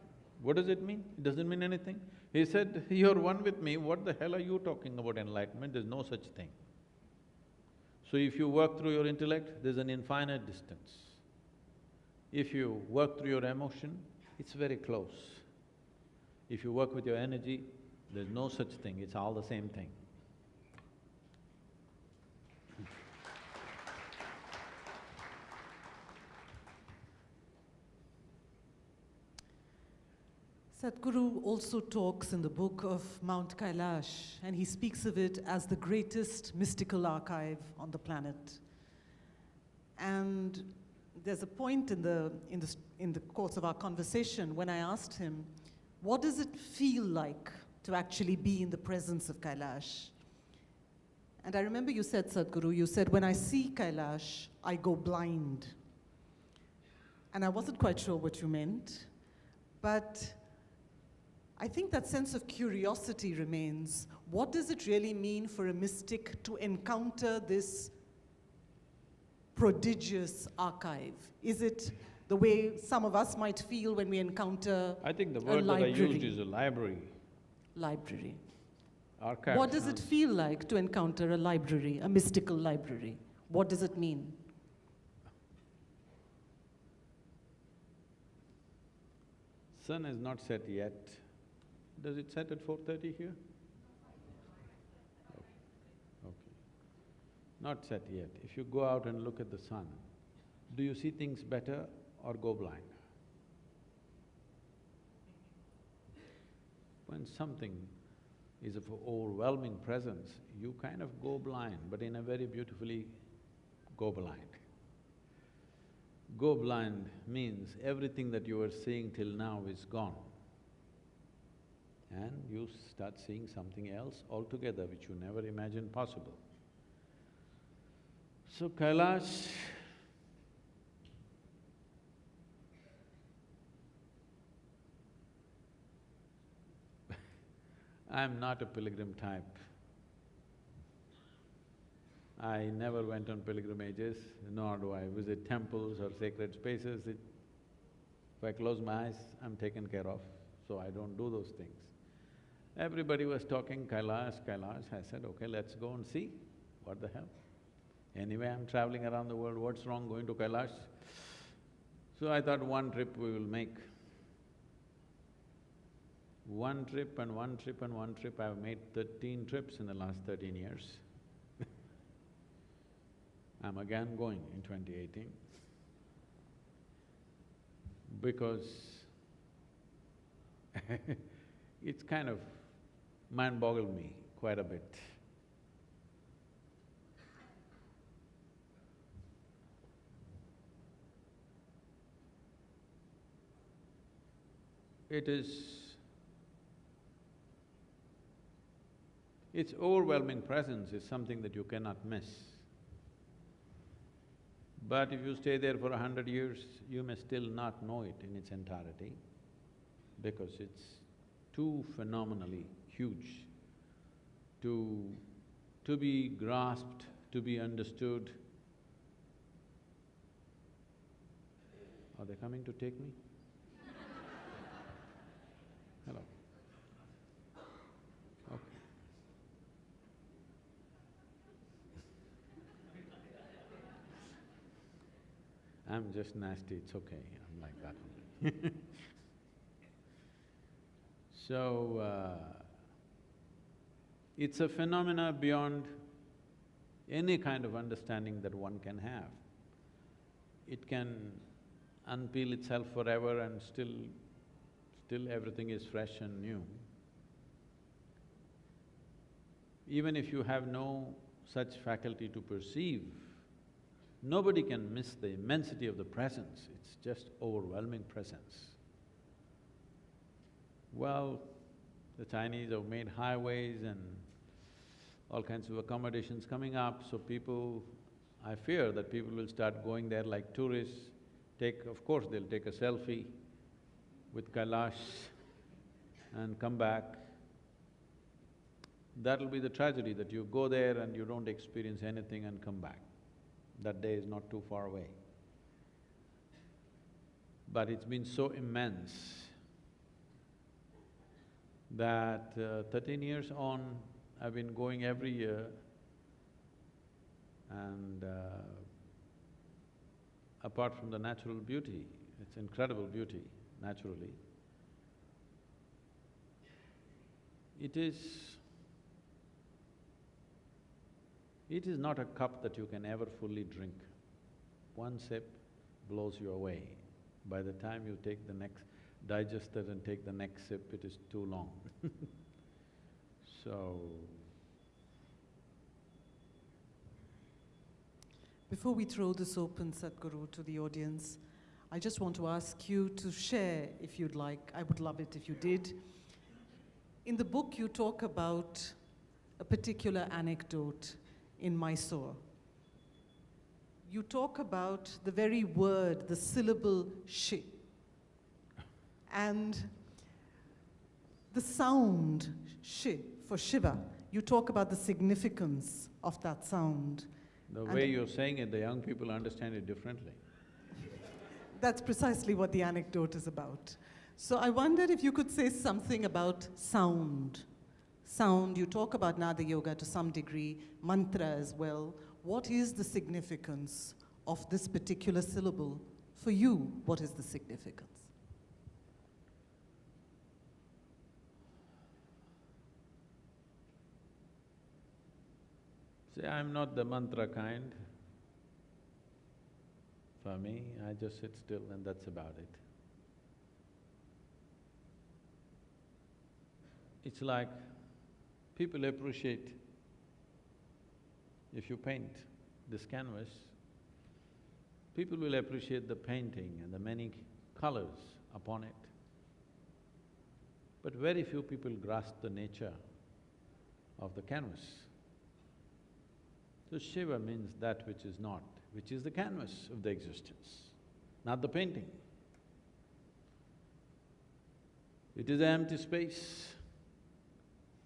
What does it mean? It doesn't mean anything. He said, "You're one with me, what the hell are you talking about enlightenment? There's no such thing." So if you work through your intellect, there's an infinite distance. If you work through your emotion, it's very close. If you work with your energy, there's no such thing, it's all the same thing. Sadhguru also talks in the book of Mount Kailash, and he speaks of it as the greatest mystical archive on the planet. And there's a point in the course of our conversation when I asked him, what does it feel like to actually be in the presence of Kailash? And I remember you said, Sadhguru, you said, when I see Kailash, I go blind. And I wasn't quite sure what you meant, but I think that sense of curiosity remains. What does it really mean for a mystic to encounter this prodigious archive? Is it the way some of us might feel when we encounter I think the a word that I library? used is a library. Library. Archive. What does it feel like to encounter a library, a mystical library? What does it mean? Sun is not set yet. Does it set at 4:30 here? Okay. Not set yet. If you go out and look at the sun, do you see things better or go blind? When something is of overwhelming presence, you kind of go blind, but in a very beautifully go blind. Go blind means everything that you were seeing till now is gone. And you start seeing something else altogether which you never imagined possible. So Kailash, I'm not a pilgrim type. I never went on pilgrimages, nor do I visit temples or sacred spaces. If I close my eyes, I'm taken care of, so I don't do those things. Everybody was talking Kailash, Kailash. I said, okay, let's go and see. What the hell? Anyway, I'm traveling around the world, what's wrong going to Kailash? So I thought one trip we will make. One trip and one trip and one trip, I've made 13 trips in the last 13 years. I'm again going in 2018 because it's kind of mind-boggled me quite a bit. Its overwhelming presence is something that you cannot miss. But if you stay there for 100 years, you may still not know it in its entirety because it's too phenomenally huge to be grasped, to be understood. Are they coming to take me? Hello. Okay. I'm just nasty, it's okay, I'm like that only. So, it's a phenomena beyond any kind of understanding that one can have. It can unpeel itself forever and still everything is fresh and new. Even if you have no such faculty to perceive, nobody can miss the immensity of the presence, it's just overwhelming presence. Well, the Chinese have made highways and all kinds of accommodations coming up, so I fear that people will start going there like tourists, of course they'll take a selfie with Kailash and come back. That'll be the tragedy, that you go there and you don't experience anything and come back. That day is not too far away. But it's been so immense that 13 years on, I've been going every year and apart from the natural beauty, it's incredible beauty, naturally, it is not a cup that you can ever fully drink. One sip blows you away. By the time you take the next… digest it and take the next sip, it is too long. So… Before we throw this open, Sadhguru, to the audience, I just want to ask you to share, if you'd like, I would love it if you did. In the book you talk about a particular anecdote in Mysore. You talk about the very word, the syllable shi, and the sound shi for Shiva. You talk about the significance of that sound. The way you're saying it, the young people understand it differently. That's precisely what the anecdote is about. So I wondered if you could say something about sound. Sound, you talk about Nada Yoga to some degree, mantra as well. What is the significance of this particular syllable? For you, what is the significance? See, I'm not the mantra kind. For me, I just sit still and that's about it. It's like people appreciate if you paint this canvas, people will appreciate the painting and the many colors upon it. But very few people grasp the nature of the canvas. So Shiva means that which is not, which is the canvas of the existence, not the painting. It is an empty space,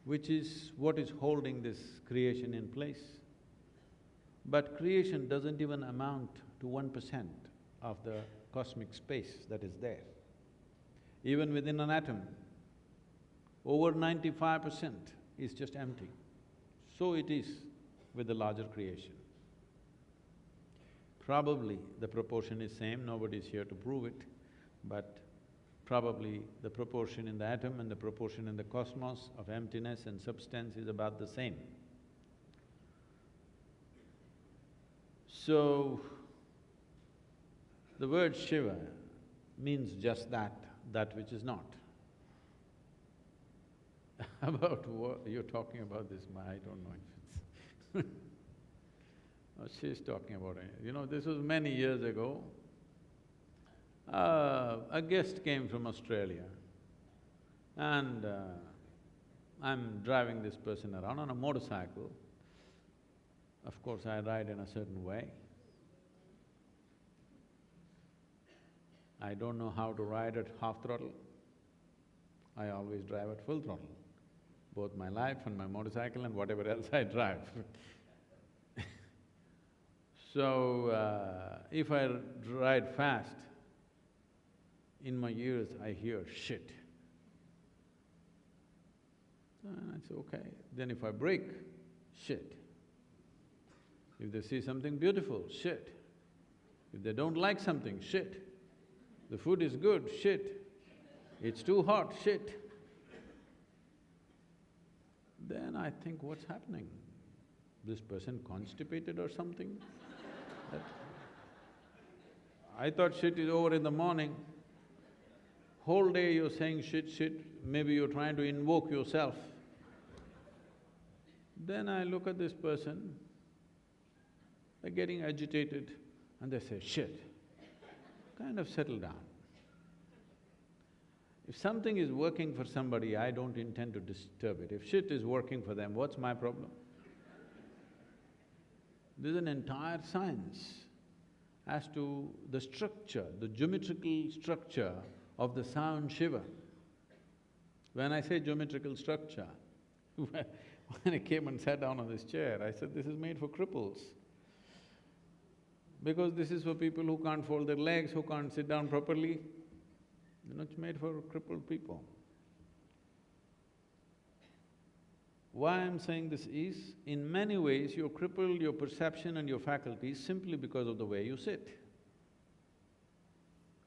which is what is holding this creation in place. But creation doesn't even amount to 1% of the cosmic space that is there. Even within an atom, over 95% is just empty. So it is with the larger creation. Probably the proportion is same, nobody is here to prove it, but probably the proportion in the atom and the proportion in the cosmos of emptiness and substance is about the same. So, the word Shiva means just that which is not. About what you're talking about this, I don't know if it's oh, she's talking about it. You know, this was many years ago. A guest came from Australia and I'm driving this person around on a motorcycle. Of course, I ride in a certain way. I don't know how to ride at half throttle. I always drive at full throttle, both my life and my motorcycle and whatever else I drive. So, if I ride fast, in my ears I hear shit. And I say, okay. Then if I brake, shit. If they see something beautiful, shit. If they don't like something, shit. The food is good, shit. It's too hot, shit. Then I think, what's happening? This person constipated or something? I thought shit is over in the morning. Whole day you're saying shit, maybe you're trying to invoke yourself. Then I look at this person, they're getting agitated and they say, shit. Kind of settle down. If something is working for somebody, I don't intend to disturb it. If shit is working for them, what's my problem? There's an entire science as to the structure, the geometrical structure of the sound Shiva. When I say geometrical structure, when I came and sat down on this chair, I said, this is made for cripples. Because this is for people who can't fold their legs, who can't sit down properly. You know, it's made for crippled people. Why I'm saying this is, in many ways you're crippled, your perception and your faculties simply because of the way you sit.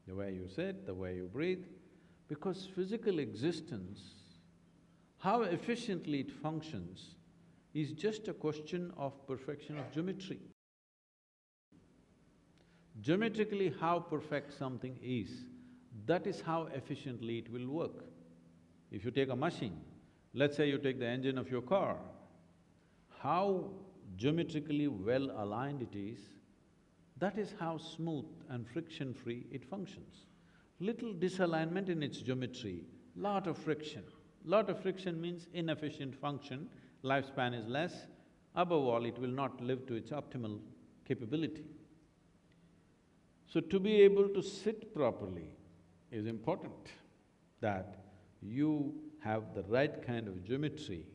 The way you sit, the way you breathe, because physical existence, how efficiently it functions, is just a question of perfection of geometry. Geometrically how perfect something is, that is how efficiently it will work. If you take a machine, let's say you take the engine of your car, how geometrically well aligned it is, that is how smooth and friction-free it functions. Little disalignment in its geometry, lot of friction. Lot of friction means inefficient function, lifespan is less, Above all, it will not live to its optimal capability. So to be able to sit properly is important, that you have the right kind of geometry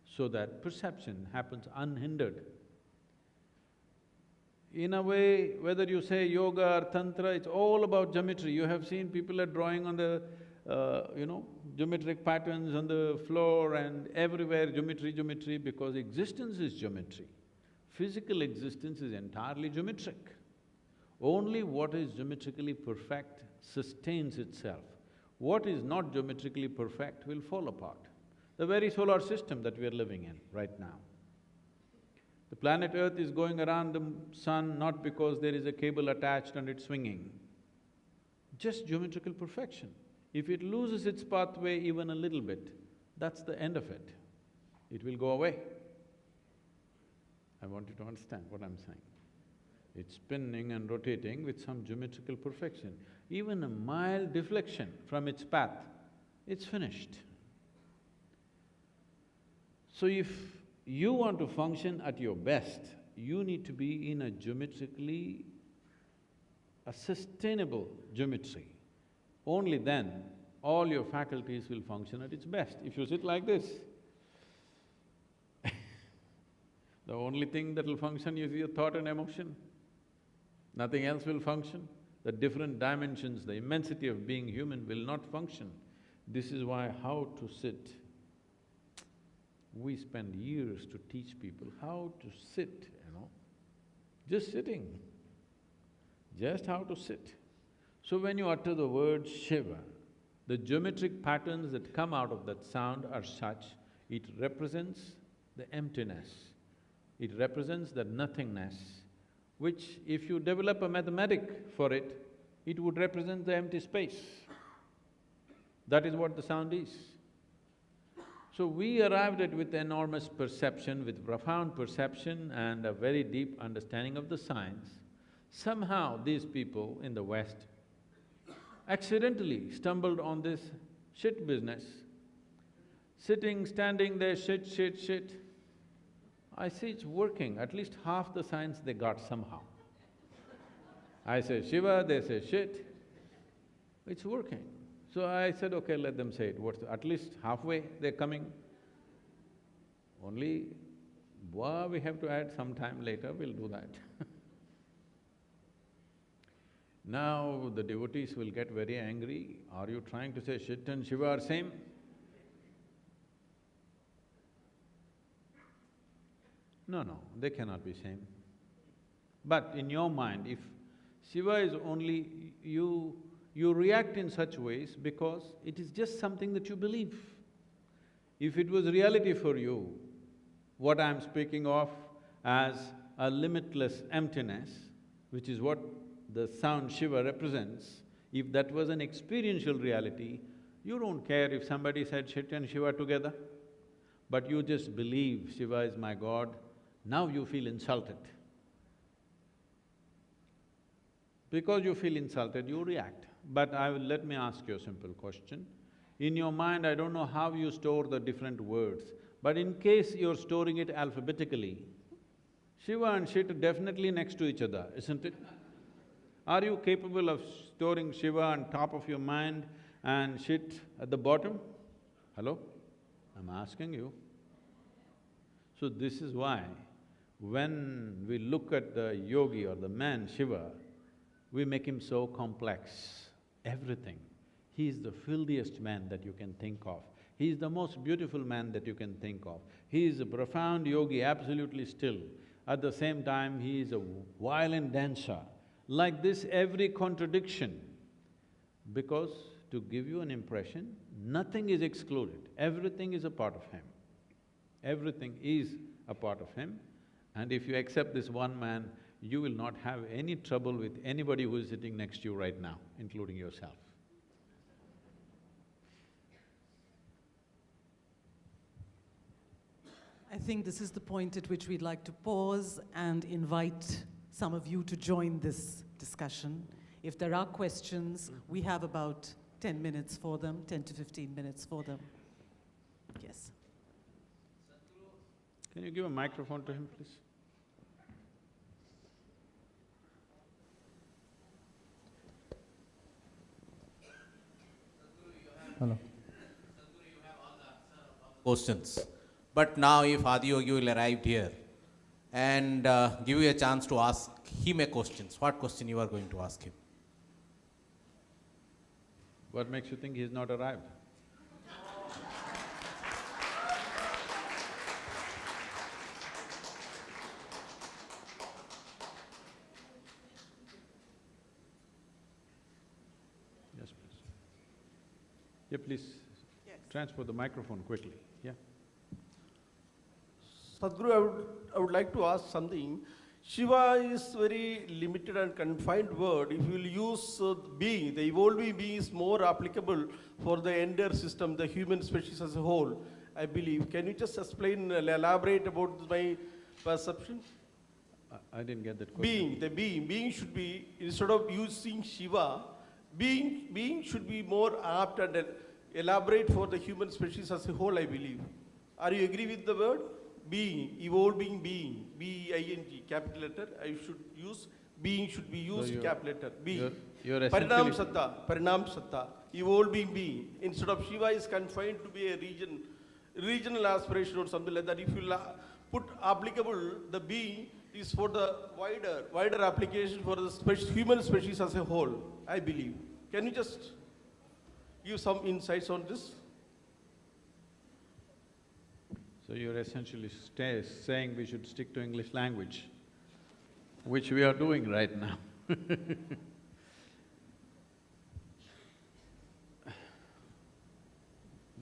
so that perception happens unhindered. In a way, whether you say yoga or tantra, it's all about geometry. You have seen people are drawing on the, geometric patterns on the floor and everywhere, geometry, because existence is geometry. Physical existence is entirely geometric. Only what is geometrically perfect sustains itself. What is not geometrically perfect will fall apart. The very solar system that we are living in right now. The planet Earth is going around the sun not because there is a cable attached and it's swinging. Just geometrical perfection. If it loses its pathway even a little bit, that's the end of it. It will go away. I want you to understand what I'm saying. It's spinning and rotating with some geometrical perfection. Even a mild deflection from its path, it's finished. So if you want to function at your best, you need to be in a sustainable geometry. Only then, all your faculties will function at its best. If you sit like this, the only thing that will function is your thought and emotion. Nothing else will function. The different dimensions, the immensity of being human will not function. This is why how to sit. We spend years to teach people how to sit, just sitting, just how to sit. So when you utter the word Shiva, the geometric patterns that come out of that sound are such, it represents the emptiness, it represents the nothingness, which if you develop a mathematic for it, it would represent the empty space. That is what the sound is. So we arrived at with enormous perception, with profound perception and a very deep understanding of the science. Somehow these people in the West accidentally stumbled on this shit business. Sitting, standing there, shit. I see it's working, at least half the science they got somehow. I say Shiva, they say shit, it's working. So I said, okay, let them say it. At least halfway they're coming. Only, we have to add some time later, we'll do that. Now the devotees will get very angry. Are you trying to say shit and Shiva are same? No, they cannot be same. But in your mind, if Shiva is only… you react in such ways because it is just something that you believe. If it was reality for you, what I'm speaking of as a limitless emptiness, which is what the sound Shiva represents, if that was an experiential reality, you don't care if somebody said shit and Shiva together, but you just believe Shiva is my God, now you feel insulted. Because you feel insulted, you react. But let me ask you a simple question. In your mind, I don't know how you store the different words, but in case you're storing it alphabetically, Shiva and shit are definitely next to each other, isn't it? Are you capable of storing Shiva on top of your mind and shit at the bottom? Hello? I'm asking you. So this is why when we look at the yogi or the man Shiva, we make him so complex, everything. He is the filthiest man that you can think of. He is the most beautiful man that you can think of. He is a profound yogi, absolutely still. At the same time, he is a violent dancer. Like this, every contradiction, because to give you an impression, nothing is excluded, everything is a part of him. Everything is a part of him, and if you accept this one man, you will not have any trouble with anybody who is sitting next to you right now, including yourself. I think this is the point at which we'd like to pause and invite some of you to join this discussion. If there are questions, we have about 10 minutes for them, 10 to 15 minutes for them. Yes. Can you give a microphone to him, please? Hello. Questions. But now if Adiyogi will arrive here and give you a chance to ask him a question, what question you are going to ask him? What makes you think he's not arrived? Yes, please. Yeah, please, transfer the microphone quickly, yeah? Sadhguru, I would like to ask something. Shiva is very limited and confined word. If you will use being, the evolving being is more applicable for the entire system, the human species as a whole, I believe. Can you just explain, elaborate about my perception? I didn't get that question. Being should be, instead of using Shiva, being should be more apt and elaborate for the human species as a whole, I believe. Are you agree with the word? Being, evolving being, B-I-N-G, capital letter. I should use, being should be used, capital letter, being. You're Parinam essentially… Parinam Satta, evolving being. Instead of Shiva is confined to be a regional aspiration or something like that. If you put applicable, the being is for the wider application for the human species as a whole, I believe. Can you just give some insights on this? So you're essentially saying we should stick to English language, which we are doing right now.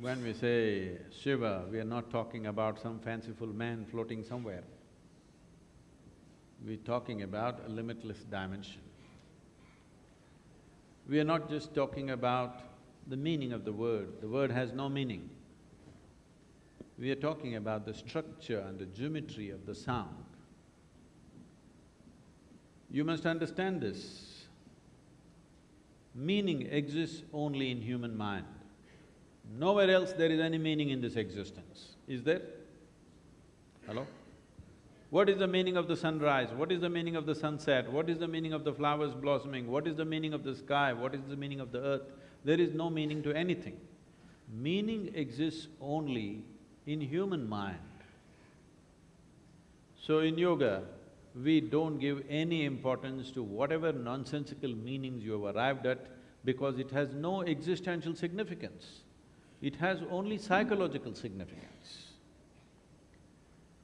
When we say Shiva, we are not talking about some fanciful man floating somewhere. We're talking about a limitless dimension. We are not just talking about the meaning of the word has no meaning. We are talking about the structure and the geometry of the sound. You must understand this. Meaning exists only in human mind. Nowhere else there is any meaning in this existence. Is there? Hello? What is the meaning of the sunrise? What is the meaning of the sunset? What is the meaning of the flowers blossoming? What is the meaning of the sky? What is the meaning of the earth? There is no meaning to anything. Meaning exists only in human mind. So in yoga, we don't give any importance to whatever nonsensical meanings you have arrived at because it has no existential significance. It has only psychological significance.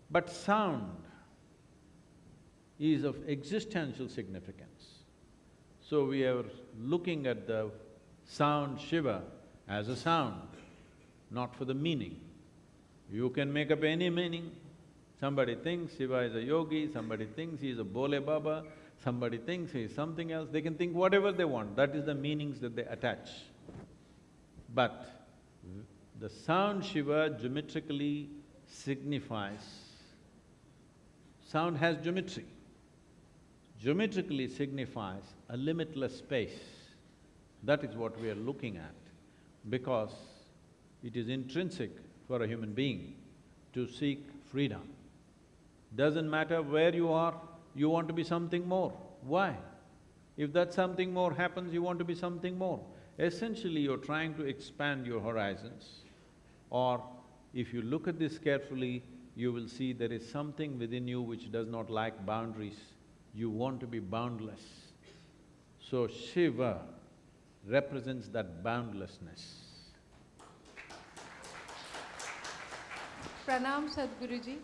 But sound is of existential significance. So we are looking at the sound Shiva as a sound, not for the meaning. You can make up any meaning. Somebody thinks Shiva is a yogi, somebody thinks he is a Bole Baba, somebody thinks he is something else, they can think whatever they want, that is the meanings that they attach. But the sound Shiva geometrically signifies… Sound has geometry. Geometrically signifies a limitless space. That is what we are looking at, because it is intrinsic for a human being to seek freedom. Doesn't matter where you are, you want to be something more. Why? If that something more happens, you want to be something more. Essentially, you're trying to expand your horizons, or if you look at this carefully, you will see there is something within you which does not like boundaries. You want to be boundless. So Shiva represents that boundlessness. Pranam Sadhguruji.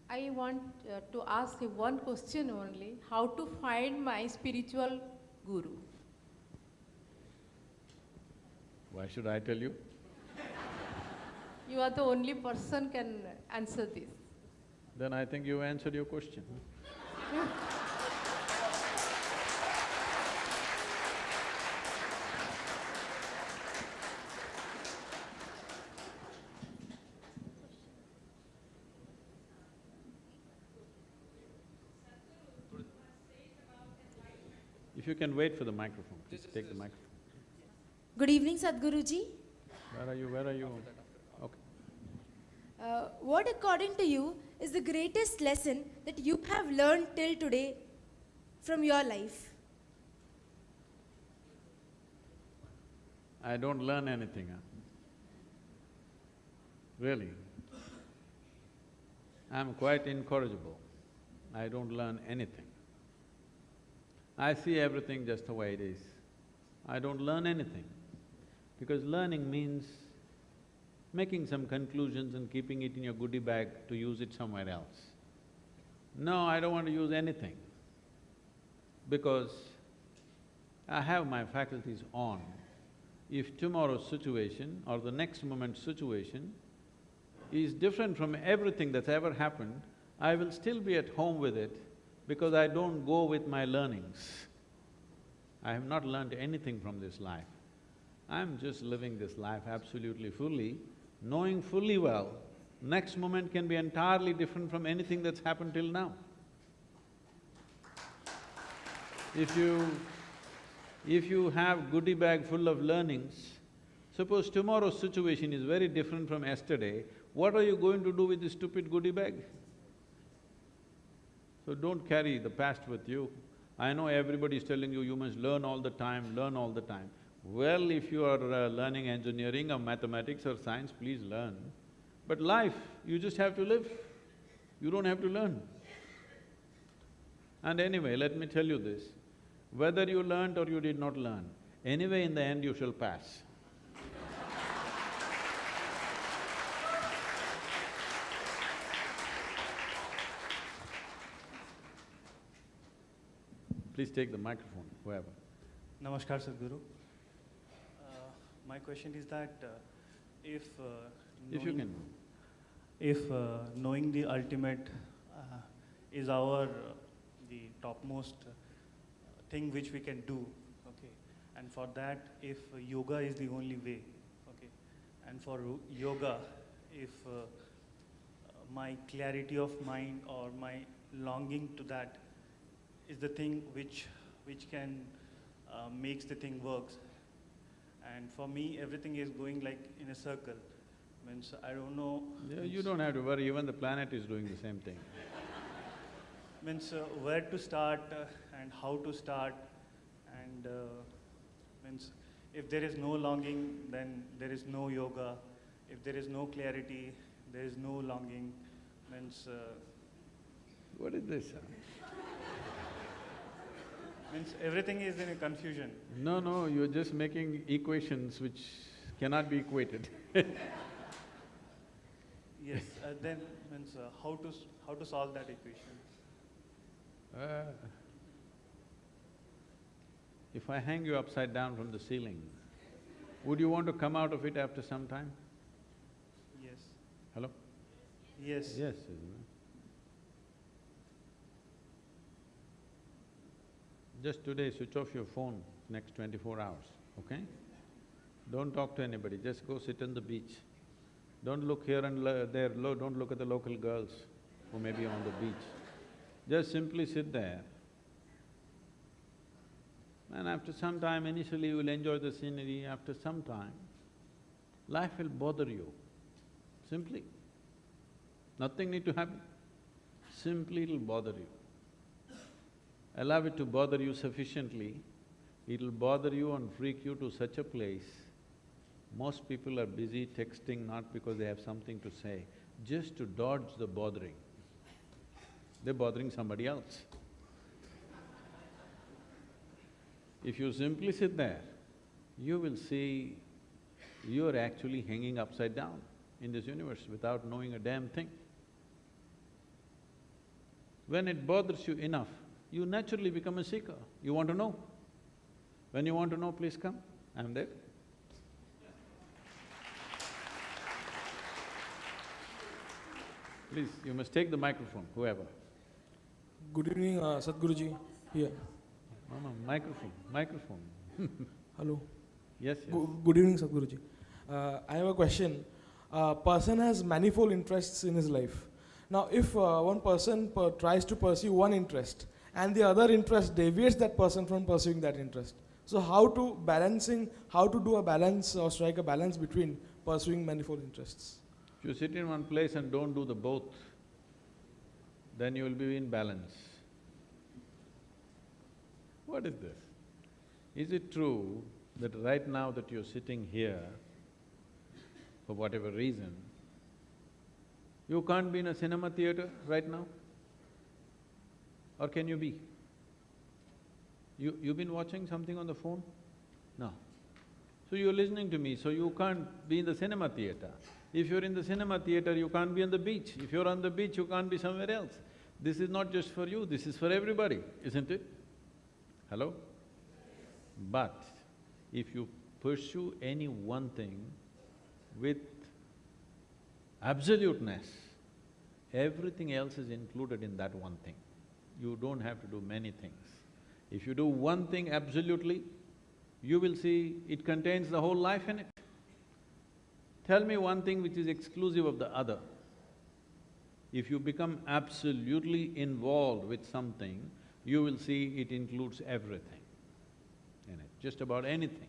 I want to ask you one question only, how to find my spiritual guru? Why should I tell you? You are the only person can answer this. Then I think you answered your question. If you can wait for the microphone, please take the microphone. Good evening, Sadhguruji. Where are you? Okay. What according to you is the greatest lesson that you have learned till today from your life? I don't learn anything, huh? Really. I'm quite incorrigible. I don't learn anything. I see everything just the way it is. I don't learn anything. Because learning means making some conclusions and keeping it in your goodie bag to use it somewhere else. No, I don't want to use anything, because I have my faculties on. If tomorrow's situation or the next moment's situation is different from everything that's ever happened, I will still be at home with it because I don't go with my learnings. I have not learned anything from this life. I'm just living this life absolutely fully, knowing fully well, next moment can be entirely different from anything that's happened till now. If you have goodie bag full of learnings, suppose tomorrow's situation is very different from yesterday, what are you going to do with this stupid goodie bag? So don't carry the past with you. I know everybody is telling you, you must learn all the time, learn all the time. Well, if you are learning engineering or mathematics or science, please learn. But life, you just have to live. You don't have to learn. And anyway, let me tell you this, whether you learnt or you did not learn, anyway in the end you shall pass. Please take the microphone, whoever. Namaskar, Sadhguru. My question is that if If you can. knowing the ultimate is our the topmost thing which we can do, okay, and for that if yoga is the only way, okay, and for yoga if my clarity of mind or my longing to that is the thing which can makes the thing works. And for me, everything is going like in a circle. Means I don't know. Yeah, you don't have to worry, even the planet is doing the same thing. Means where to start and how to start, and means if there is no longing, then there is no yoga. If there is no clarity, there is no longing. Means What is this? means everything is in a confusion. No, you're just making equations which cannot be equated. Yes. Then means how to solve that equation? If I hang you upside down from the ceiling, would you want to come out of it after some time? Yes. Hello? Yes. Yes, isn't it? Just today, switch off your phone next 24 hours, okay? Don't talk to anybody, just go sit on the beach. Don't look here and there, don't look at the local girls who may be on the beach. Just simply sit there. And after some time, initially you will enjoy the scenery, after some time, life will bother you, simply. Nothing need to happen, simply it'll bother you. Allow it to bother you sufficiently, it'll bother you and freak you to such a place. Most people are busy texting not because they have something to say, just to dodge the bothering. They're bothering somebody else. If you simply sit there, you will see you're actually hanging upside down in this universe without knowing a damn thing. When it bothers you enough, you naturally become a seeker. You want to know. When you want to know, please come, I'm there. Please, you must take the microphone, whoever. Good evening, Sadhguruji. Here. No, microphone. Hello. Yes. Good evening, Sadhguruji. I have a question. A person has manifold interests in his life. Now, if one person tries to pursue one interest and the other interest deviates that person from pursuing that interest, so how to do a balance or strike a balance between pursuing manifold interests? If you sit in one place and don't do the both, then you will be in balance. What is this? Is it true that right now that you're sitting here, for whatever reason, you can't be in a cinema theater right now? Or can you be? You've been watching something on the phone? No. So you're listening to me, so you can't be in the cinema theater. If you're in the cinema theater, you can't be on the beach. If you're on the beach, you can't be somewhere else. This is not just for you, this is for everybody, isn't it? Hello? But if you pursue any one thing with absoluteness, everything else is included in that one thing. You don't have to do many things. If you do one thing absolutely, you will see it contains the whole life in it. Tell me one thing which is exclusive of the other. If you become absolutely involved with something, you will see it includes everything in it, just about anything.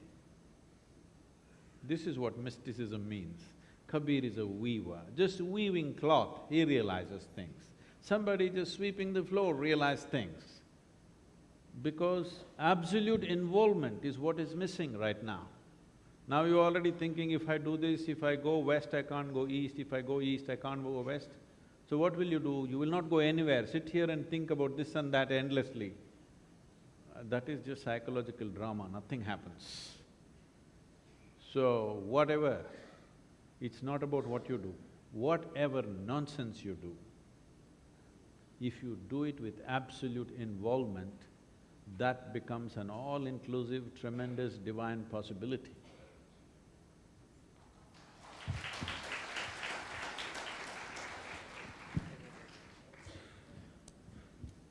This is what mysticism means. Kabir is a weaver, just weaving cloth, he realizes things. Somebody just sweeping the floor realizes things. Because absolute involvement is what is missing right now. Now you're already thinking, if I do this, if I go west, I can't go east, if I go east, I can't go west. So what will you do? You will not go anywhere, sit here and think about this and that endlessly. That is just psychological drama, nothing happens. So whatever, it's not about what you do. Whatever nonsense you do, if you do it with absolute involvement, that becomes an all-inclusive, tremendous divine possibility.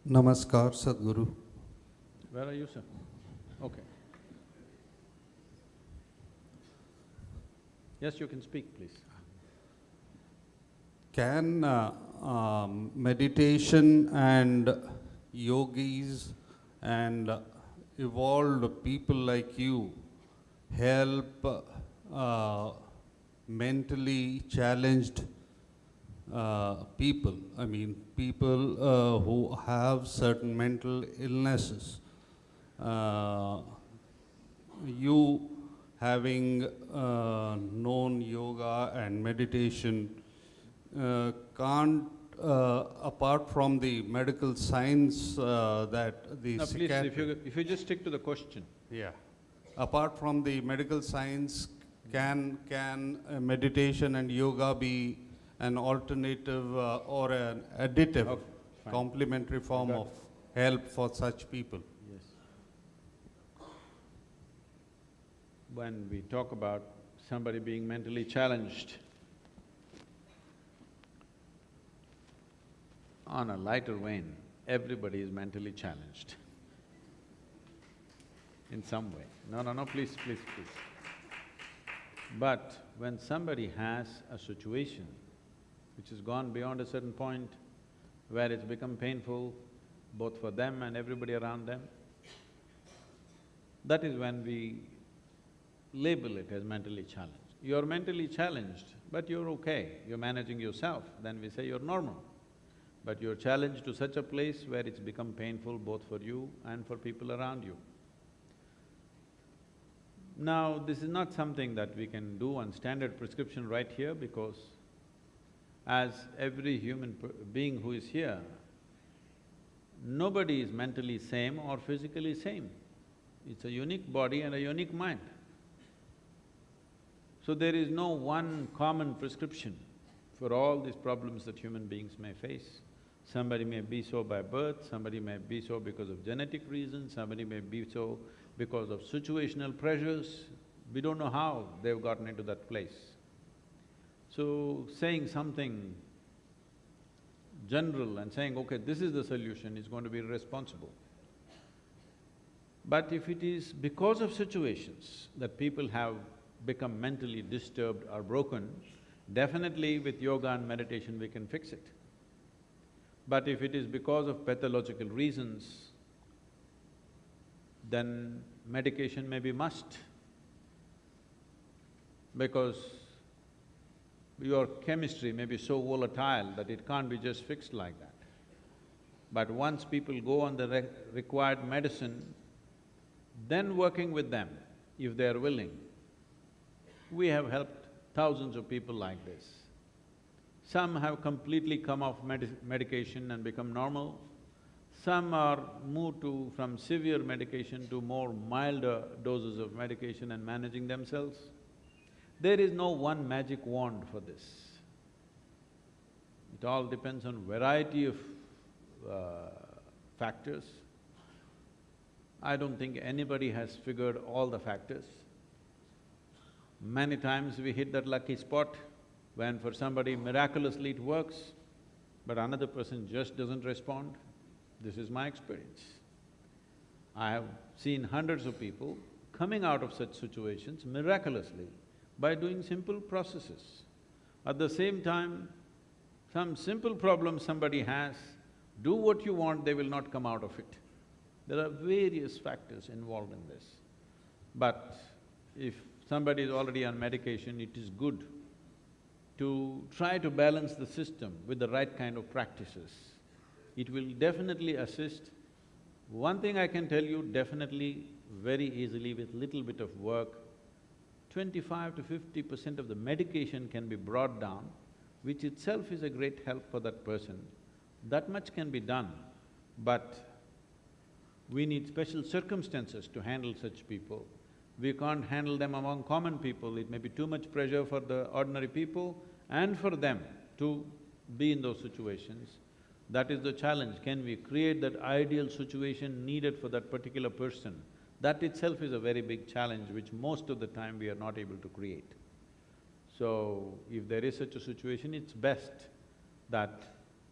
Namaskar, Sadhguru. Where are you, sir? Okay. Yes, you can speak, please. Can meditation and yogis and evolved people like you help mentally challenged people? I mean, people who have certain mental illnesses. You having known yoga and meditation, can't, apart from the medical science that the No, please, if you just stick to the question. yeah, apart from the medical science, can meditation and yoga be an alternative or an additive, Okay, fine. complementary form of help for such people? Yes. When we talk about somebody being mentally challenged, on a lighter vein, everybody is mentally challenged in some way. No, please. But when somebody has a situation which has gone beyond a certain point, where it's become painful both for them and everybody around them, that is when we label it as mentally challenged. You're mentally challenged, but you're okay, you're managing yourself, then we say you're normal. But you're challenged to such a place where it's become painful both for you and for people around you. Now, this is not something that we can do on standard prescription right here, because as every human being who is here, nobody is mentally same or physically same. It's a unique body and a unique mind. So there is no one common prescription for all these problems that human beings may face. Somebody may be so by birth, somebody may be so because of genetic reasons, somebody may be so because of situational pressures. We don't know how they've gotten into that place. So saying something general and saying, okay, this is the solution, is going to be irresponsible. But if it is because of situations that people have become mentally disturbed or broken, definitely with yoga and meditation we can fix it. But if it is because of pathological reasons, then medication may be must. Because your chemistry may be so volatile that it can't be just fixed like that. But once people go on the required medicine, then working with them, if they are willing, we have helped thousands of people like this. Some have completely come off medication and become normal. Some are moved from severe medication to more milder doses of medication and managing themselves. There is no one magic wand for this. It all depends on variety of factors. I don't think anybody has figured all the factors. Many times we hit that lucky spot when for somebody miraculously it works, but another person just doesn't respond. This is my experience. I have seen hundreds of people coming out of such situations miraculously by doing simple processes. At the same time, some simple problem somebody has, do what you want, they will not come out of it. There are various factors involved in this. But if somebody is already on medication, it is good to try to balance the system with the right kind of practices. It will definitely assist. One thing I can tell you, definitely, very easily with little bit of work, 25 to 50% of the medication can be brought down, which itself is a great help for that person. That much can be done, but we need special circumstances to handle such people. We can't handle them among common people, it may be too much pressure for the ordinary people and for them to be in those situations. That is the challenge, can we create that ideal situation needed for that particular person? That itself is a very big challenge which most of the time we are not able to create. So, if there is such a situation, it's best that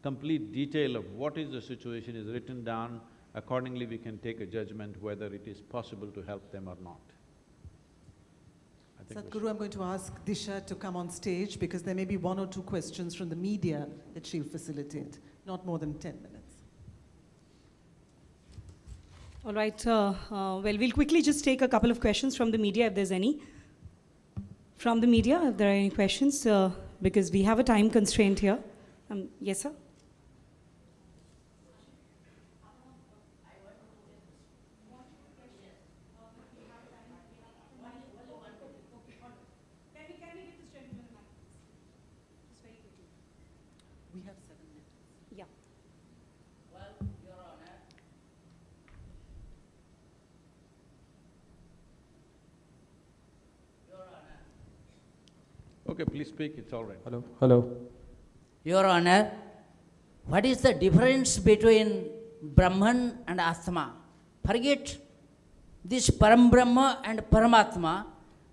complete detail of what is the situation is written down, accordingly we can take a judgment whether it is possible to help them or not. Sadhguru, I'm going to ask Disha to come on stage because there may be one or two questions from the media that she'll facilitate, not more than 10 minutes. All right, well, we'll quickly just take a couple of questions from the media if there's any. From the media, if there are any questions, because we have a time constraint here. Yes, sir? We have 7 minutes. Yeah. Okay, please speak, it's all right. Hello, hello. Your Honor, what is the difference between Brahman and Atma? Forget this Param Brahma and Paramatma,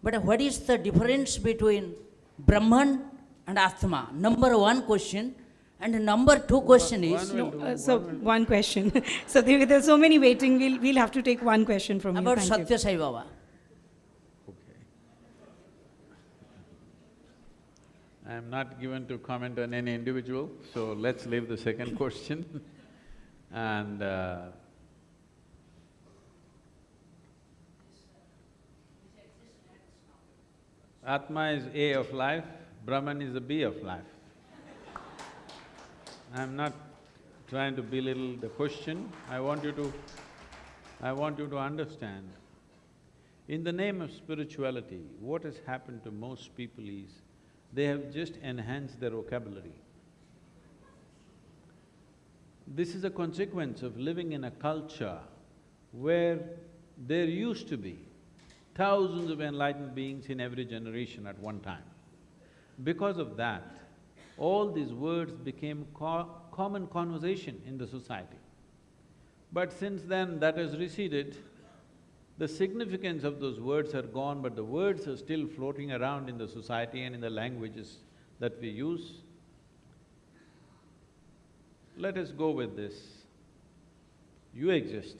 but what is the difference between Brahman and Atma? Number one question. And number two question is… One question. So there's so many waiting, we'll have to take one question from about you. Satya Sai Baba. Okay. I am not given to comment on any individual, so let's leave the second question. And Atma is A of life, Brahman is the B of life. I'm not trying to belittle the question, I want you to understand. In the name of spirituality, what has happened to most people is, they have just enhanced their vocabulary. This is a consequence of living in a culture where there used to be thousands of enlightened beings in every generation at one time. Because of that, all these words became common conversation in the society. But since then, that has receded. The significance of those words are gone, but the words are still floating around in the society and in the languages that we use. Let us go with this. You exist,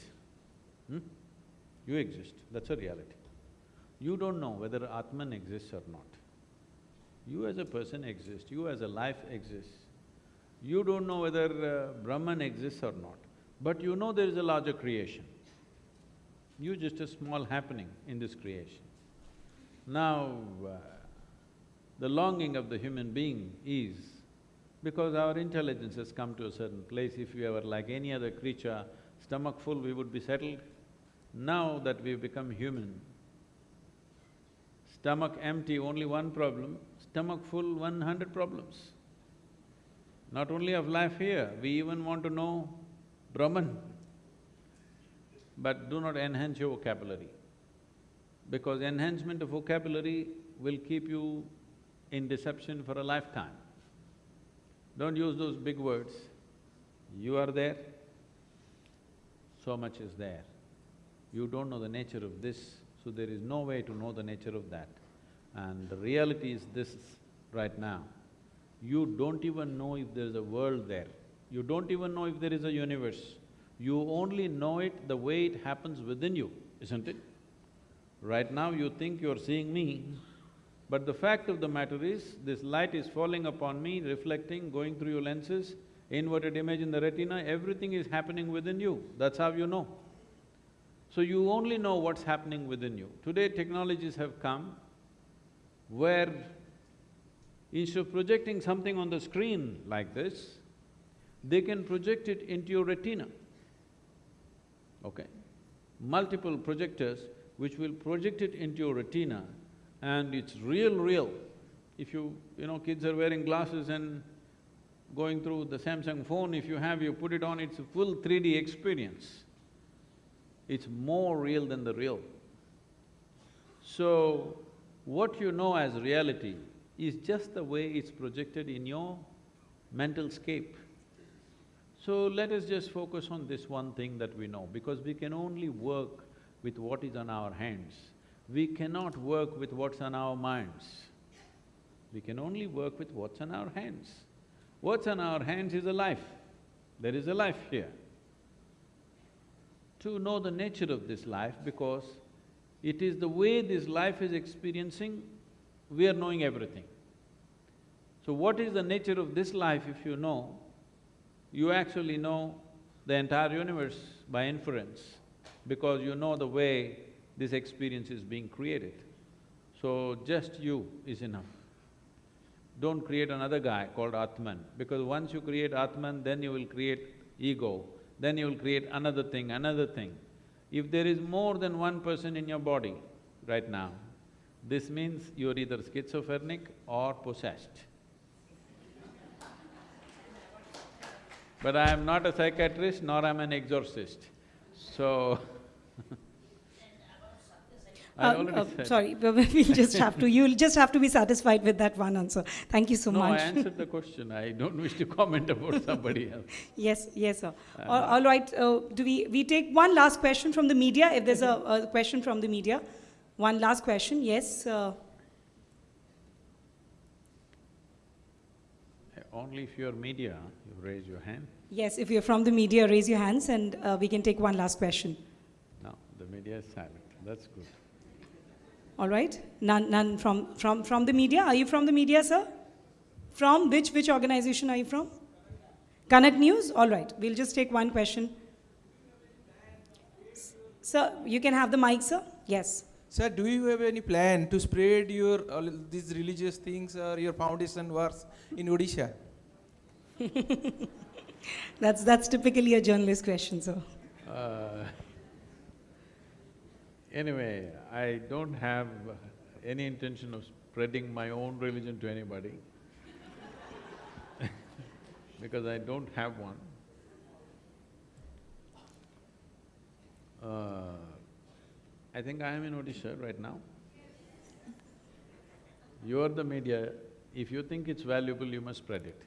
You exist, that's a reality. You don't know whether Atman exists or not. You as a person exist, you as a life exists. You don't know whether Brahman exists or not, but you know there is a larger creation. You're just a small happening in this creation. Now, The longing of the human being is because our intelligence has come to a certain place. If we were like any other creature, stomach full, we would be settled. Now that we've become human, stomach empty, only one problem, stomach full, 100 problems. Not only of life here, we even want to know Brahman. But do not enhance your vocabulary, because enhancement of vocabulary will keep you in deception for a lifetime. Don't use those big words. You are there, so much is there. You don't know the nature of this, so there is no way to know the nature of that. And the reality is this right now. You don't even know if there's a world there. You don't even know if there is a universe. You only know it the way it happens within you, isn't it? Right now you think you're seeing me, but the fact of the matter is, this light is falling upon me, reflecting, going through your lenses, inverted image in the retina, everything is happening within you. That's how you know. So you only know what's happening within you. Today technologies have come where instead of projecting something on the screen like this, they can project it into your retina. Okay? Multiple projectors which will project it into your retina, and it's real. If you know, kids are wearing glasses and going through the Samsung phone, if you put it on, it's a full 3D experience. It's more real than the real. So, what you know as reality is just the way it's projected in your mental scape. So let us just focus on this one thing that we know, because we can only work with what is on our hands. We cannot work with what's on our minds. We can only work with what's on our hands. What's on our hands is a life. There is a life here. To know the nature of this life, because it is the way this life is experiencing, we are knowing everything. So what is the nature of this life if you know? You actually know the entire universe by inference, because you know the way this experience is being created. So just you is enough. Don't create another guy called Atman, because once you create Atman, then you will create ego, then you will create another thing, another thing. If there is more than one person in your body right now, this means you're either schizophrenic or possessed. But I am not a psychiatrist, nor am an exorcist, so I already said… Sorry, we'll just have to… you'll just have to be satisfied with that one answer. Thank you so No, much. I answered the question. I don't wish to comment about somebody else. Yes, sir. All right, do we take one last question from the media, if there's a question from the media? One last question, yes. Only if you're media, you raise your hand. Yes, if you're from the media, raise your hands and we can take one last question. No, the media is silent. That's good. All right, none from the media. Are you from the media, sir? From which organization are you from? Kannada News? All right, we'll just take one question. Sir, you can have the mic, sir. Yes. Sir, do you have any plan to spread your these religious things or your foundation works in Odisha? That's typically a journalist question, sir. Anyway, I don't have any intention of spreading my own religion to anybody because I don't have one. I think I am in Odisha right now. You are the media. If you think it's valuable, you must spread it.